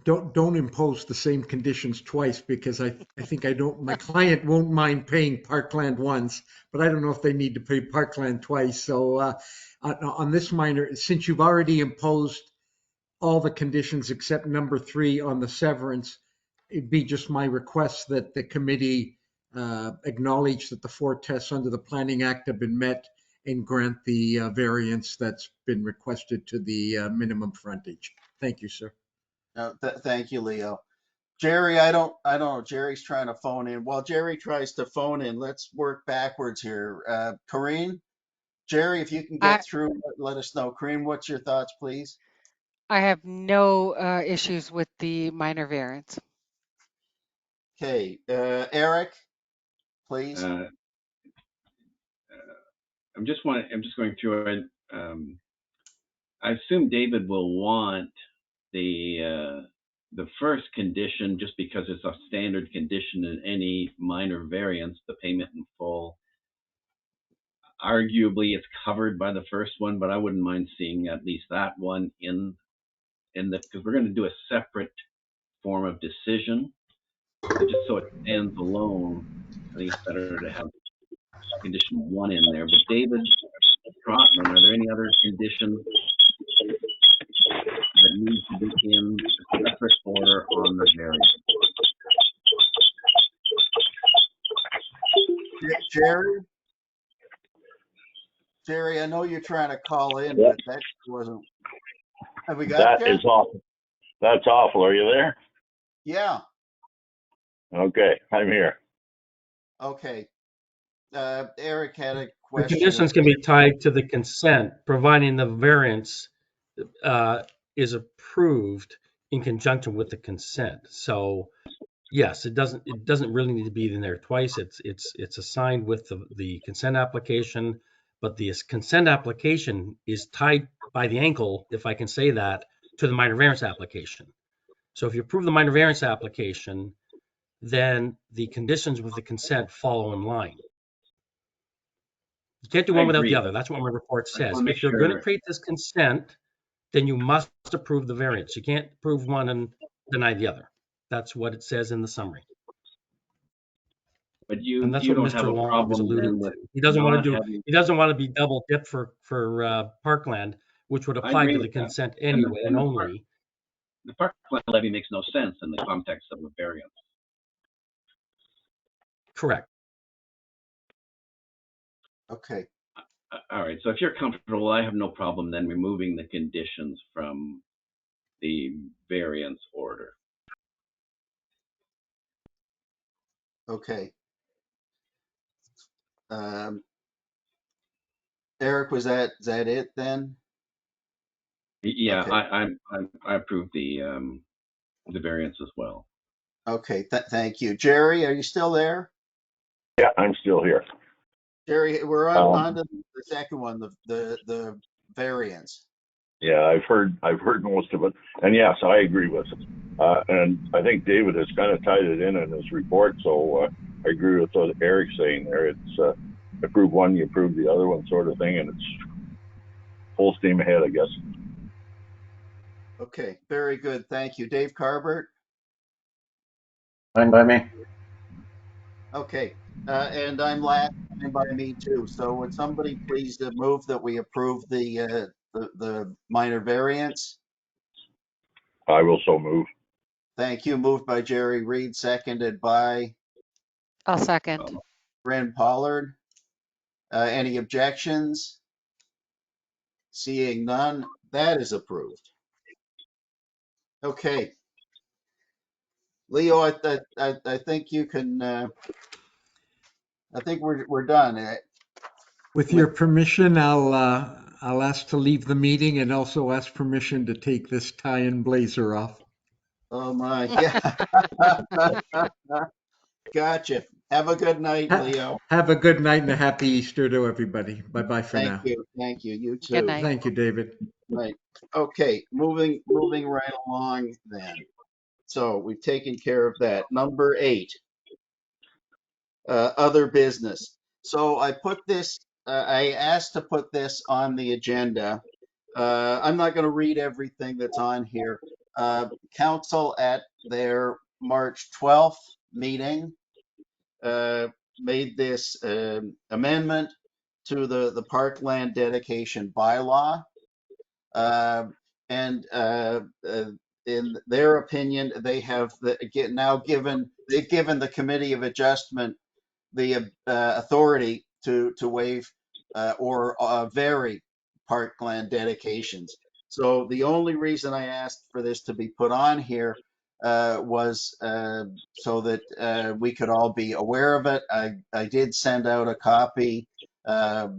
don't impose the same conditions twice, because I think my client won't mind paying parkland once, but I don't know if they need to pay parkland twice. So on this minor, since you've already imposed all the conditions except number 3 on the severance, it'd be just my request that the committee acknowledge that the 4 tests under the Planning Act have been met and grant the variance that's been requested to the minimum frontage. Thank you, sir.
no, thank you, Leo. Jerry, I don't know. Jerry's trying to phone in. While Jerry tries to phone in, let's work backwards here. Corrine, Jerry, if you can get through, let us know. Corrine, what's your thoughts, please?
I have no issues with the minor variance.
Okay, Eric, please.
I'm just going through it. I assume David will want the first condition just because it's a standard condition in any minor variance, the payment in full. Arguably, it's covered by the first one, but I wouldn't mind seeing at least that one in the, because we're going to do a separate form of decision. But just so it stands alone, I think it's better to have condition 1 in there. But David Trotman, are there any other conditions that need to be in a separate order on the variance?
Jerry, I know you're trying to call in,
Yep.
but that wasn't. Have we got
That
you?
is awful. That's awful. Are you there?
Yeah.
Okay, I'm here.
Okay. Eric had a
The
question.
conditions can be tied to the consent, providing the variance is approved in conjunction with the consent. So yes, it doesn't really need to be in there twice. It's assigned with the consent application, but the consent application is tied by the ankle, if I can say that, to the minor variance application. So if you approve the minor variance application, then the conditions with the consent follow in line. You can't do
I
one without the
agree.
other. That's what my report
I just
says.
want to make
If you're going to
sure.
create this consent, then you must approve the variance. You can't approve one and deny the other. That's what it says in the summary.
But
And that's
you
what
don't have
Mr.
a
Long was
problem then
alluding to.
with
He doesn't want
not
to do,
having.
he doesn't want to be double dipped for Parkland, which would
I
apply
agree
to the
with that.
consent
And
anyway and
the
only.
parkland levy makes no sense in the context of a variance.
Correct.
Okay.
All right. So if you're comfortable, I have no problem then removing the conditions from the variance order.
Okay. Eric, is that it then?
Yeah,
Okay.
I approve the variance as well.
Okay. Thank you. Jerry, are you still there?
Yeah, I'm still here.
Jerry, we're on
Um,
to the second one, the variance.
yeah, I've heard most of it, and yes, I agree with it. And I think David has kind of tied it in his report, so I agree with what Eric's saying there. It's approve one, you approve the other one, sort of thing, and it's full steam ahead, I guess.
Okay. Very good. Thank you. Dave Carbert.
Fine by me.
Okay. And I'm last and by me too. So would somebody please move that we approve the minor variance?
I will so move.
Thank you. Moved by Jerry Reed, seconded by
I'll second.
Bryn Pollard. Any objections? Seeing none, that is approved. Okay. Leo, I think you can, I think we're done.
With your permission, I'll ask to leave the meeting and also ask permission to take this tie and blazer off.
Oh my, yeah. Gotcha. Have a good night, Leo.
Have a good night and a happy Easter to everybody. Bye-bye for
Thank
now.
you. Thank you. You
Good
too.
night.
Thank you, David.
Right. Okay, moving right along then. So we've taken care of that. Number 8, other business. So I put this, I asked to put this on the agenda. I'm not going to read everything that's on here. Council at their March 12th meeting made this amendment to the parkland dedication bylaw. And in their opinion, they have they've given the Committee of Adjustment the authority to waive or vary parkland dedications. So the only reason I asked for this to be put on here was so that we could all be aware of it. I did send out a copy of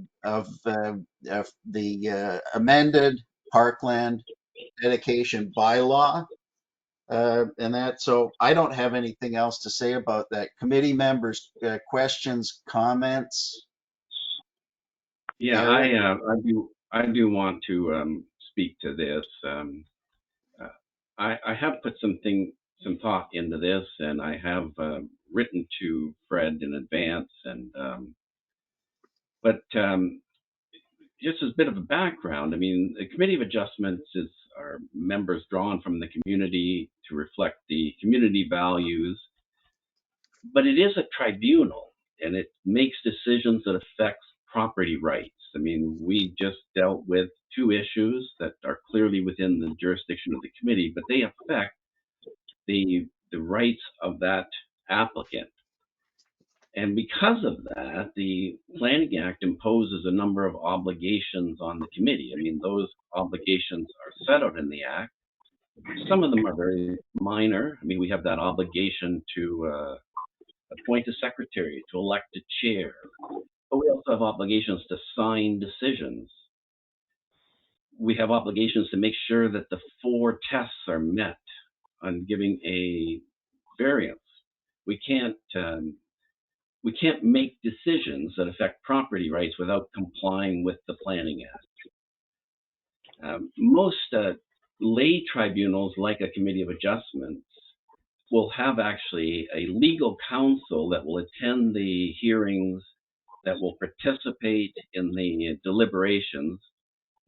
the amended parkland dedication bylaw. And that, so I don't have anything else to say about that. Committee members, questions, comments?
Yeah,
Eric?
I do want to speak to this. I have put some thought into this, and I have written to Fred in advance, and but just as a bit of a background, I mean, the Committee of Adjustments are members drawn from the community to reflect the community values, but it is a tribunal, and it makes decisions that affect property rights. I mean, we just dealt with 2 issues that are clearly within the jurisdiction of the committee, but they affect the rights of that applicant. And because of that, the Planning Act imposes a number of obligations on the committee. I mean, those obligations are set out in the Act. Some of them are very minor. I mean, we have that obligation to appoint a secretary, to elect a chair. But we also have obligations to sign decisions. We have obligations to make sure that the 4 tests are met on giving a variance. We can't make decisions that affect property rights without complying with the Planning Act. Most lay tribunals, like a Committee of Adjustments, will have actually a legal counsel that will attend the hearings, that will participate in the deliberations,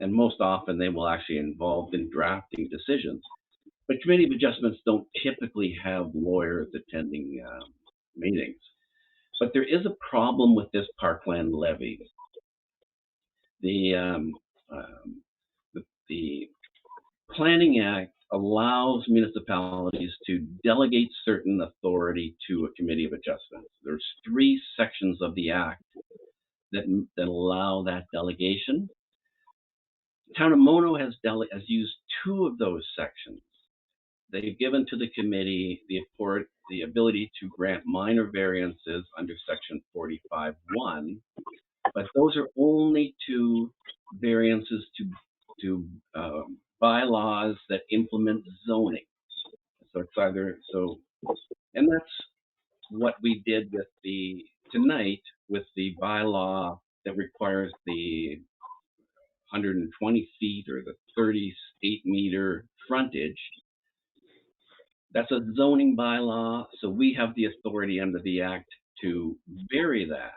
and most often they will actually be involved in drafting decisions. But Committee of Adjustments don't typically have lawyers attending meetings. But there is a problem with this parkland levy. The Planning Act allows municipalities to delegate certain authority to a Committee of Adjustments. There's 3 sections of the Act that allow that delegation. Town of Mono has used 2 of those sections. They've given to the committee the ability to grant minor variances under section 45(1), but those are only to variances to bylaws that implement zoning. So it's either and that's what we did with tonight with the bylaw that requires the 120 feet or the 38-meter frontage. That's a zoning bylaw, so we have the authority under the Act to vary that.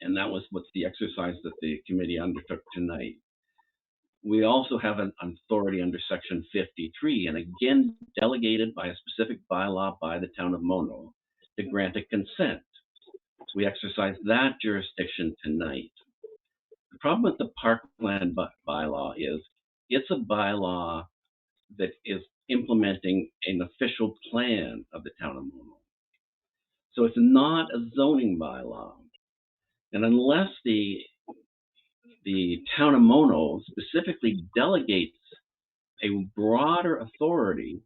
And that was what's the exercise that the committee undertook tonight. We also have an authority under section 53, and again, delegated by a specific bylaw by the town of Mono to grant a consent. We exercise that jurisdiction tonight. The problem with the parkland bylaw is it's a bylaw that is implementing an official plan of the town of Mono. So it's not a zoning bylaw. And unless the town of Mono specifically delegates a broader authority,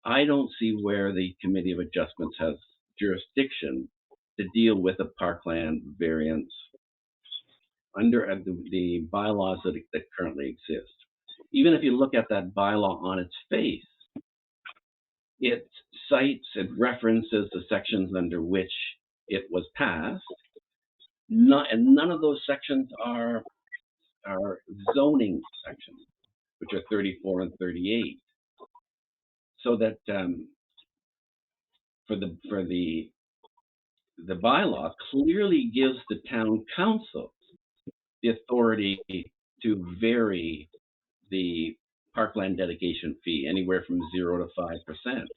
I don't see where the Committee of Adjustments has jurisdiction to deal with a parkland variance under the bylaws that currently exist. Even if you look at that bylaw on its face, it cites and references the sections under which it was passed. And none of those sections are zoning sections, which are 34 and 38. So that for the bylaw clearly gives the town council the authority to vary the parkland dedication fee anywhere from 0 to 5%.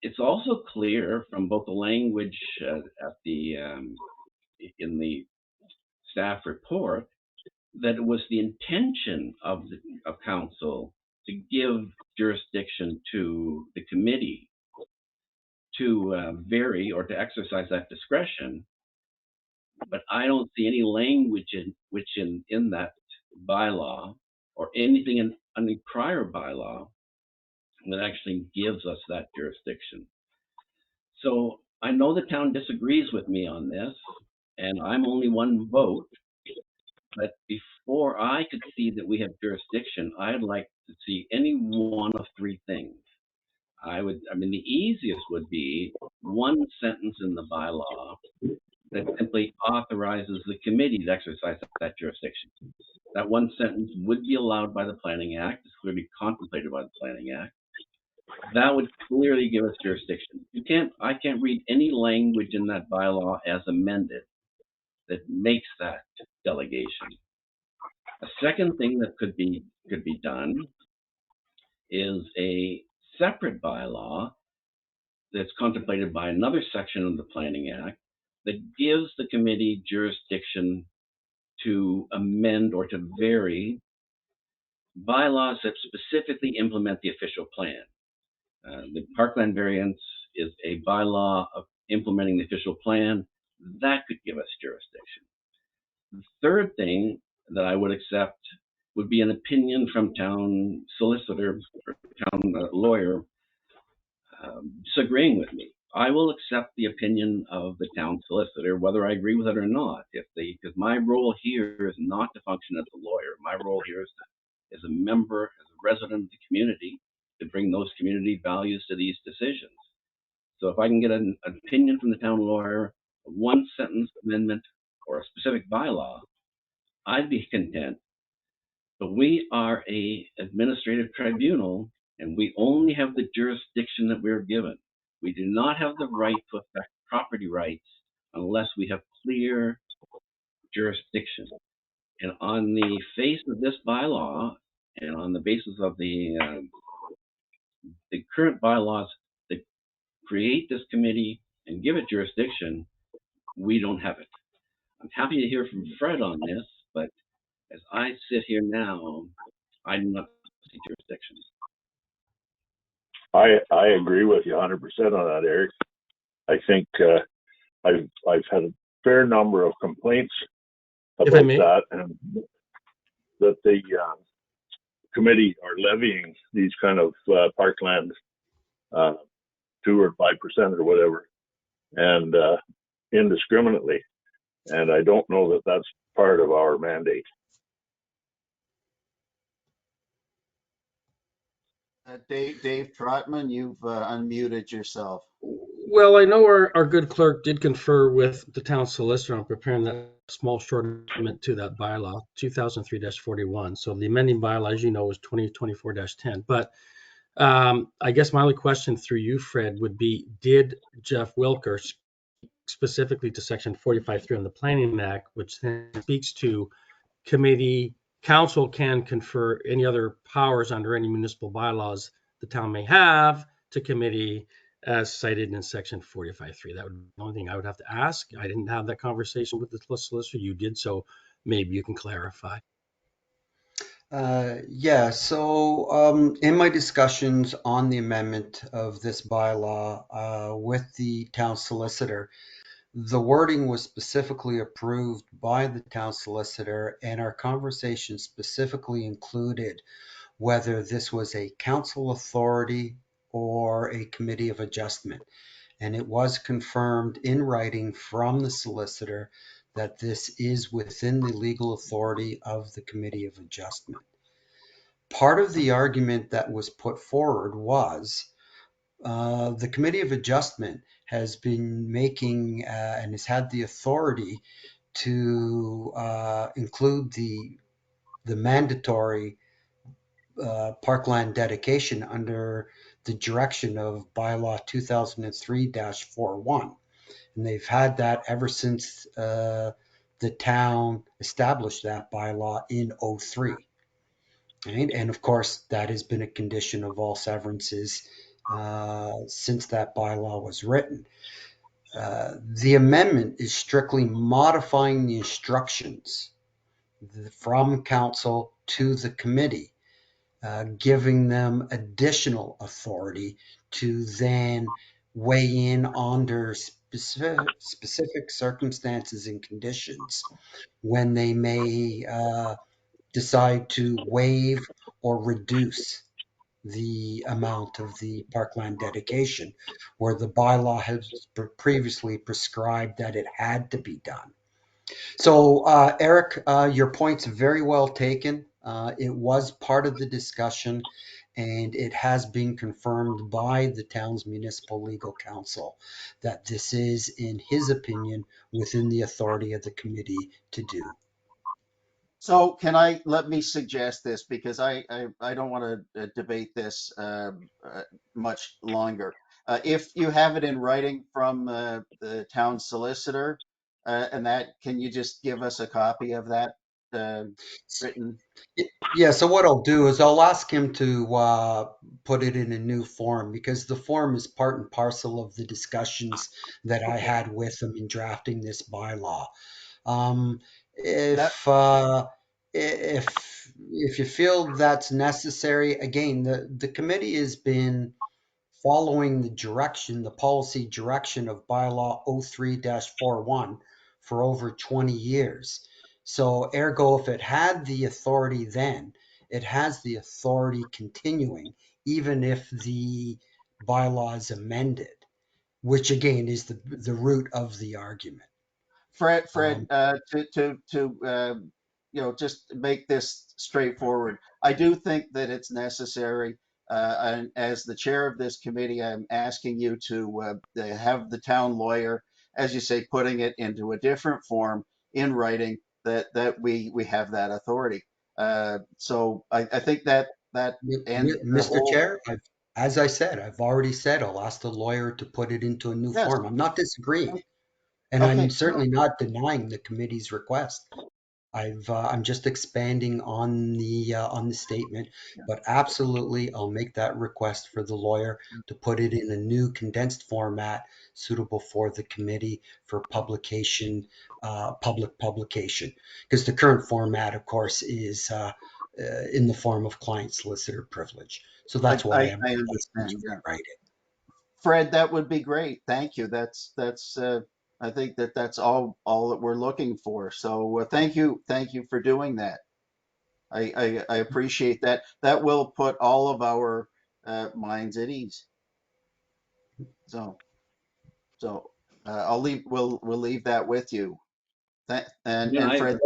It's also clear from both the language in the staff report that it was the intention of council to give jurisdiction to the committee to vary or to exercise that discretion. But I don't see any language in that bylaw or anything in any prior bylaw that actually gives us that jurisdiction. So I know the town disagrees with me on this, and I'm only one vote. But before I could see that we have jurisdiction, I'd like to see any one of 3 things. The easiest would be one sentence in the bylaw that simply authorizes the committee to exercise that jurisdiction. That one sentence would be allowed by the Planning Act. It's clearly contemplated by the Planning Act. That would clearly give us jurisdiction. I can't read any language in that bylaw as amended that makes that delegation. A second thing that could be done is a separate bylaw that's contemplated by another section of the Planning Act that gives the committee jurisdiction to amend or to vary bylaws that specifically implement the official plan. The parkland variance is a bylaw of implementing the official plan. That could give us jurisdiction. The third thing that I would accept would be an opinion from town solicitor or town lawyer disagreeing with me. I will accept the opinion of the town solicitor, whether I agree with it or not. Because my role here is not to function as a lawyer. My role here is as a member, as a resident of the community, to bring those community values to these decisions. So if I can get an opinion from the town lawyer, a one sentence amendment or a specific bylaw, I'd be content. But we are a administrative tribunal, and we only have the jurisdiction that we're given. We do not have the right to affect property rights unless we have clear jurisdiction. And on the face of this bylaw, and on the basis of the current bylaws that create this committee and give it jurisdiction, we don't have it. I'm happy to hear from Fred on this, but as I sit here now, I do not see jurisdiction.
I agree with you 100% on that, Eric. I think I've had a fair number of complaints
If I
about
may.
that, and that the committee are levying these kind of parkland 2 or 5% or whatever, and indiscriminately. And I don't know that that's part of our mandate.
Dave Trotman, you've unmuted yourself.
Well, I know our good clerk did confer with the town solicitor on preparing that small short amendment to that bylaw, 2003-41. So the amending bylaw, as you know, is 2024-10. But I guess my only question through you, Fred, would be, did Jeff Wilker specifically to section 45.3 on the Planning Act, which then speaks to council can confer any other powers under any municipal bylaws the town may have to committee as cited in section 45.3. That would be the only thing I would have to ask. I didn't have that conversation with the solicitor. You did, so maybe you can clarify.
Yeah, so in my discussions on the amendment of this bylaw with the town solicitor, the wording was specifically approved by the town solicitor, and our conversation specifically included whether this was a council authority or a committee of adjustment. And it was confirmed in writing from the solicitor that this is within the legal authority of the committee of adjustment. Part of the argument that was put forward was the committee of adjustment has been making and has had the authority to include the mandatory parkland dedication under the direction of bylaw 2003-41. And they've had that ever since the town established that bylaw in 03. Right? And of course, that has been a condition of all severances since that bylaw was written. The amendment is strictly modifying the instructions from council to the committee, giving them additional authority to then weigh in under specific circumstances and conditions when they may decide to waive or reduce the amount of the parkland dedication, where the bylaw has previously prescribed that it had to be done. So, Eric, your point's very well taken. It was part of the discussion, and it has been confirmed by the town's municipal legal counsel that this is, in his opinion, within the authority of the committee to do.
So let me suggest this, because I don't want to debate this much longer. If you have it in writing from the town solicitor, and that, can you just give us a copy of that written?
Yeah, so what I'll do is I'll ask him to put it in a new form, because the form is part and parcel of the discussions that I had with him in drafting this bylaw. If you feel that's necessary, again, the committee has been following the policy direction of bylaw 03-41 for over 20 years. So ergo, if it had the authority then, it has the authority continuing, even if the bylaw is amended. which again is the root of the argument.
Fred,
Um,
just make this straightforward. I do think that it's necessary, and as the chair of this committee, I'm asking you to have the town lawyer, as you say, putting it into a different form in writing that we have that authority. So I think that ends the
Mr.
whole.
Chair, as I said, I've already said I'll ask the lawyer to put it into a new
Yes.
form. I'm not disagreeing, and
Okay.
I'm certainly not denying the committee's request. I'm just expanding on the statement, but absolutely I'll make that request for the lawyer to put it in a new condensed format suitable for the committee for publication, public publication. Because the current format, of course, is in the form of client solicitor privilege. So that's why I'm
I
asking
understand.
you to
Yeah.
rewrite it.
Fred, that would be great. Thank you. I think that's all that we're looking for. So thank you for doing that. I appreciate that. That will put all of our minds at ease. So I'll leave. We'll leave that with you.
Yeah,
And Fred,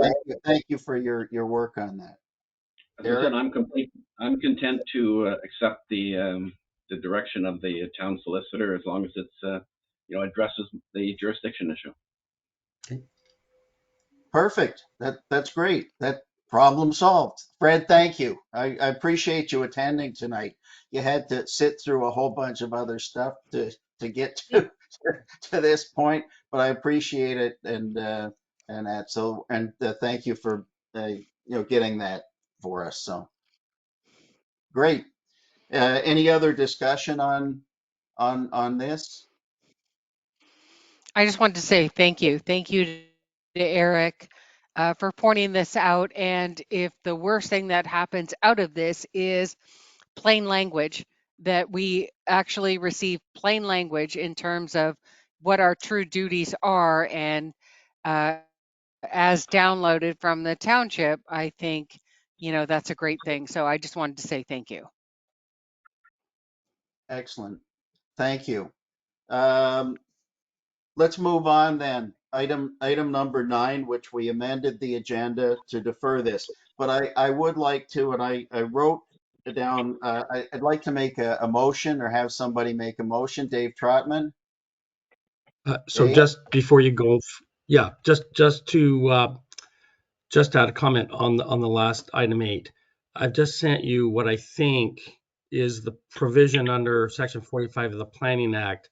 thank you for your work on that.
as I
Eric?
said, I'm content to accept the direction of the town solicitor as long as it's addresses the jurisdiction issue.
Okay.
Perfect. That's great. That problem solved. Fred, thank you. I appreciate you attending tonight. You had to sit through a whole bunch of other stuff to get to this point, but I appreciate it and that. So thank you for getting that for us. So great. Any other discussion on this?
I just wanted to say thank you. Thank you to Eric for pointing this out. And if the worst thing that happens out of this is plain language, that we actually receive plain language in terms of what our true duties are, and as downloaded from the township, I think, that's a great thing. So I just wanted to say thank you.
Excellent. Thank you. Um, Let's move on then. Item number 9, which we amended the agenda to defer this. But I would like to, and I wrote it down, I'd like to make a motion or have somebody make a motion. Dave Trotman?
So
Dave?
just before you go, yeah, just to just add a comment on the last item 8. I've just sent you what I think is the provision under Section 45 of the Planning Act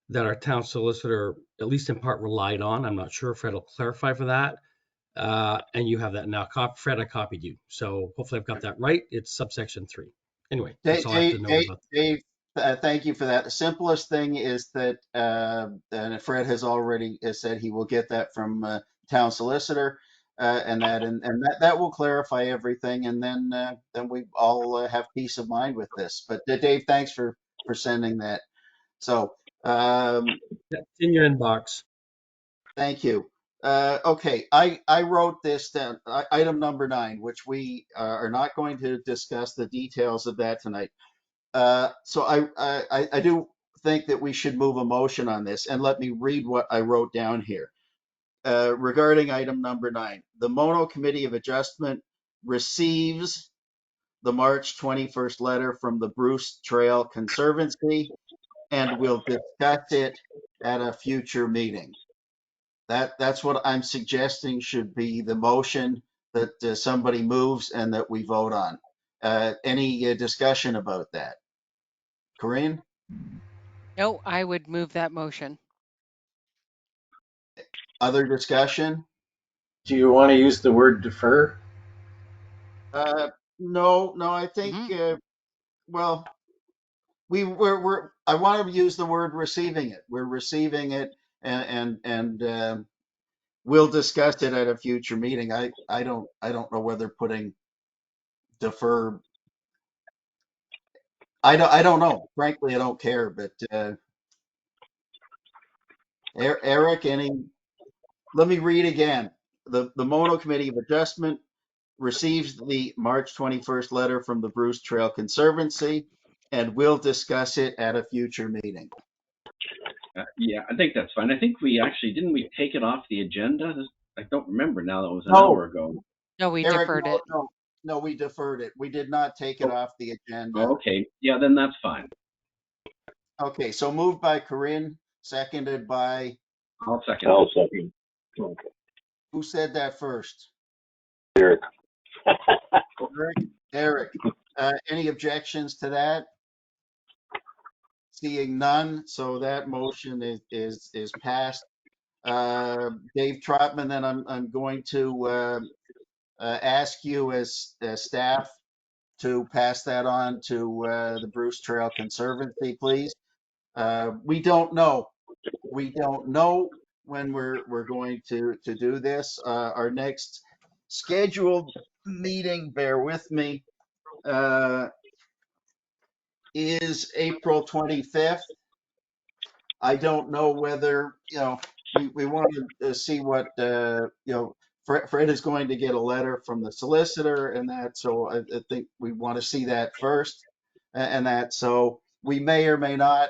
that our town solicitor, at least in part, relied on. I'm not sure if Fred will clarify for that. And you have that now. Fred, I copied you. So hopefully I've got that right. It's subsection 3. Anyway, that's all I have to know about.
Dave, thank you for that. The simplest thing is that, and Fred has already said he will get that from town solicitor, and that will clarify everything, and then we all have peace of mind with this. But Dave, thanks for sending that. So
It's in your inbox.
thank you. Okay, I wrote this down, item number 9, which we are not going to discuss the details of that tonight. So I do think that we should move a motion on this, and let me read what I wrote down here. Regarding item number 9, the Mono Committee of Adjustment receives the March 21st letter from the Bruce Trail Conservancy and will discuss it at a future meeting. That's what I'm suggesting should be the motion that somebody moves and that we vote on. Any discussion about that? Corinne?
No, I would move that motion.
Other discussion?
Do you want to use the word defer?
No, I think, well, I want to use the word receiving it. We're receiving it and we'll discuss it at a future meeting. I don't know whether putting defer. I don't know. Frankly, I don't care, but Eric, let me read again. The Mono Committee of Adjustment receives the March 21st letter from the Bruce Trail Conservancy and will discuss it at a future meeting.
Yeah, I think that's fine. I think we actually, didn't we take it off the agenda? I don't remember now. That was an
No,
hour ago.
No, we
Eric,
deferred
no,
it.
no, no, we deferred it. We did not take it
Oh,
off the agenda.
okay. Yeah, then that's fine.
Okay, so moved by Corinne, seconded by,
I'll second it.
I'll second. Okay.
who said that first?
Eric.
Eric? Eric. Any objections to that? Seeing none, so that motion is passed. Dave Trotman, then I'm going to ask you as staff to pass that on to the Bruce Trail Conservancy, please. We don't know. We don't know when we're going to do this. Our next scheduled meeting, bear with me, is April 25th. I don't know whether, we want to see what, Fred is going to get a letter from the solicitor and that, so I think we want to see that first. And that, so we may or may not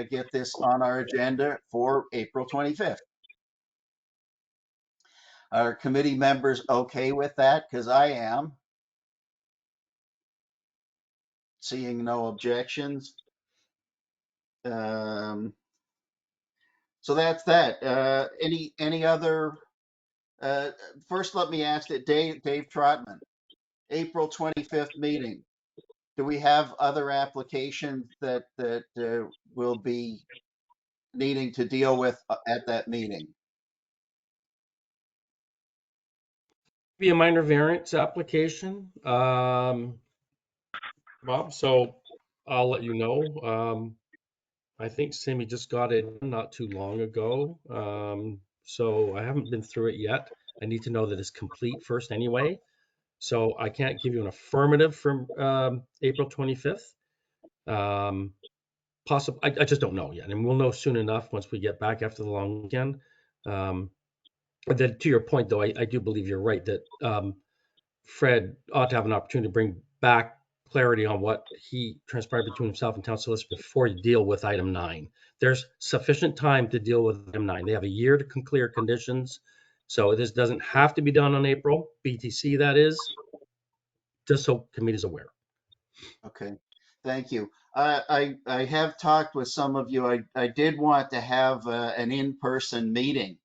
get this on our agenda for April 25th. Are committee members okay with that? Because I am. Seeing no objections. So that's that. Any other? First, let me ask that Dave Trotman, April 25th meeting. Do we have other applications that will be needing to deal with at that meeting?
Be a minor variance application, Bob. So I'll let you know. I think Sammy just got it not too long ago. So I haven't been through it yet. I need to know that it's complete first anyway. So I can't give you an affirmative from April 25th. Possible. I just don't know yet, and we'll know soon enough once we get back after the long weekend. But then to your point, though, I do believe you're right that Fred ought to have an opportunity to bring back clarity on what he transpired between himself and town solicitor before you deal with item 9. There's sufficient time to deal with item 9. They have a year to clear conditions, so this doesn't have to be done on April BTC. That is, just so committee's aware.
Okay, thank you. I have talked with some of you. I did want to have an in-person meeting,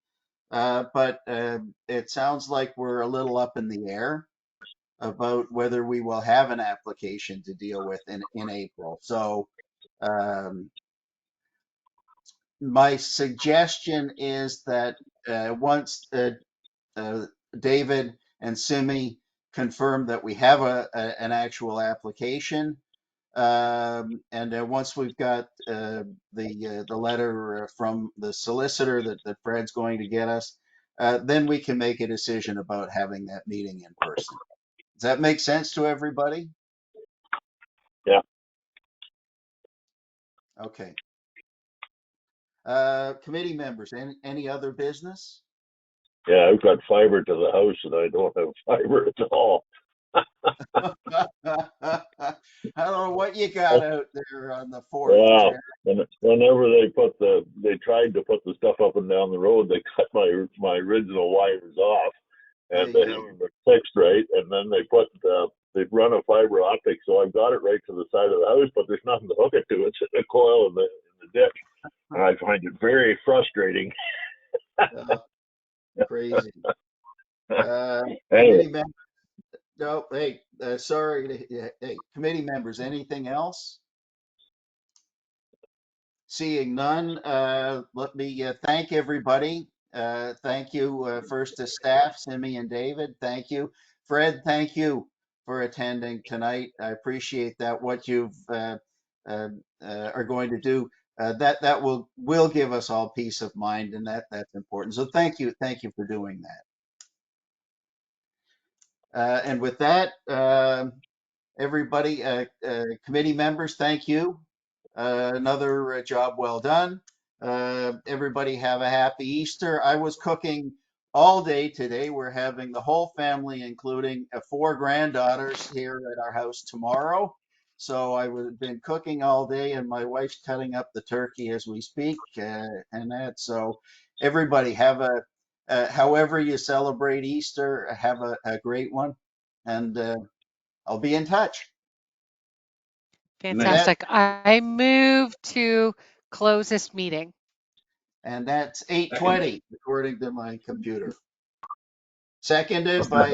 but it sounds like we're a little up in the air about whether we will have an application to deal with in April. So my suggestion is that once David and Simi confirm that we have an actual application, and once we've got the letter from the solicitor that Fred's going to get us, then we can make a decision about having that meeting in person. Does that make sense to everybody?
Yeah.
Okay. Committee members, any other business?
Yeah, I've got fiber to the house and I don't have fiber at all.
I don't know what you got out there on the 4th.
Wow. Whenever they tried to put the stuff up and down the road, they cut my original wires off, and they haven't been fixed right. And then they run a fiber optic, so I've got it right to the side of the house, but there's nothing to hook it to. It's in a coil in the ditch, and I find it very frustrating.
Crazy.
Anyway.
Committee members, no, hey, sorry. Hey, committee members, anything else? Seeing none, let me thank everybody. Thank you first to staff, Simi and David. Thank you. Fred, thank you for attending tonight. I appreciate that. What you've are going to do, that will give us all peace of mind, and that's important. So thank you for doing that. And with that, everybody, committee members, thank you. Another job well done. Everybody have a happy Easter. I was cooking all day today. We're having the whole family, including 4 granddaughters, here at our house tomorrow. So I've been cooking all day, and my wife's cutting up the turkey as we speak, and that. So everybody have however you celebrate Easter, have a great one, and I'll be in touch.
Nice.
Fantastic. I move to close this meeting.
And that's 8:20 according to my computer. Seconded by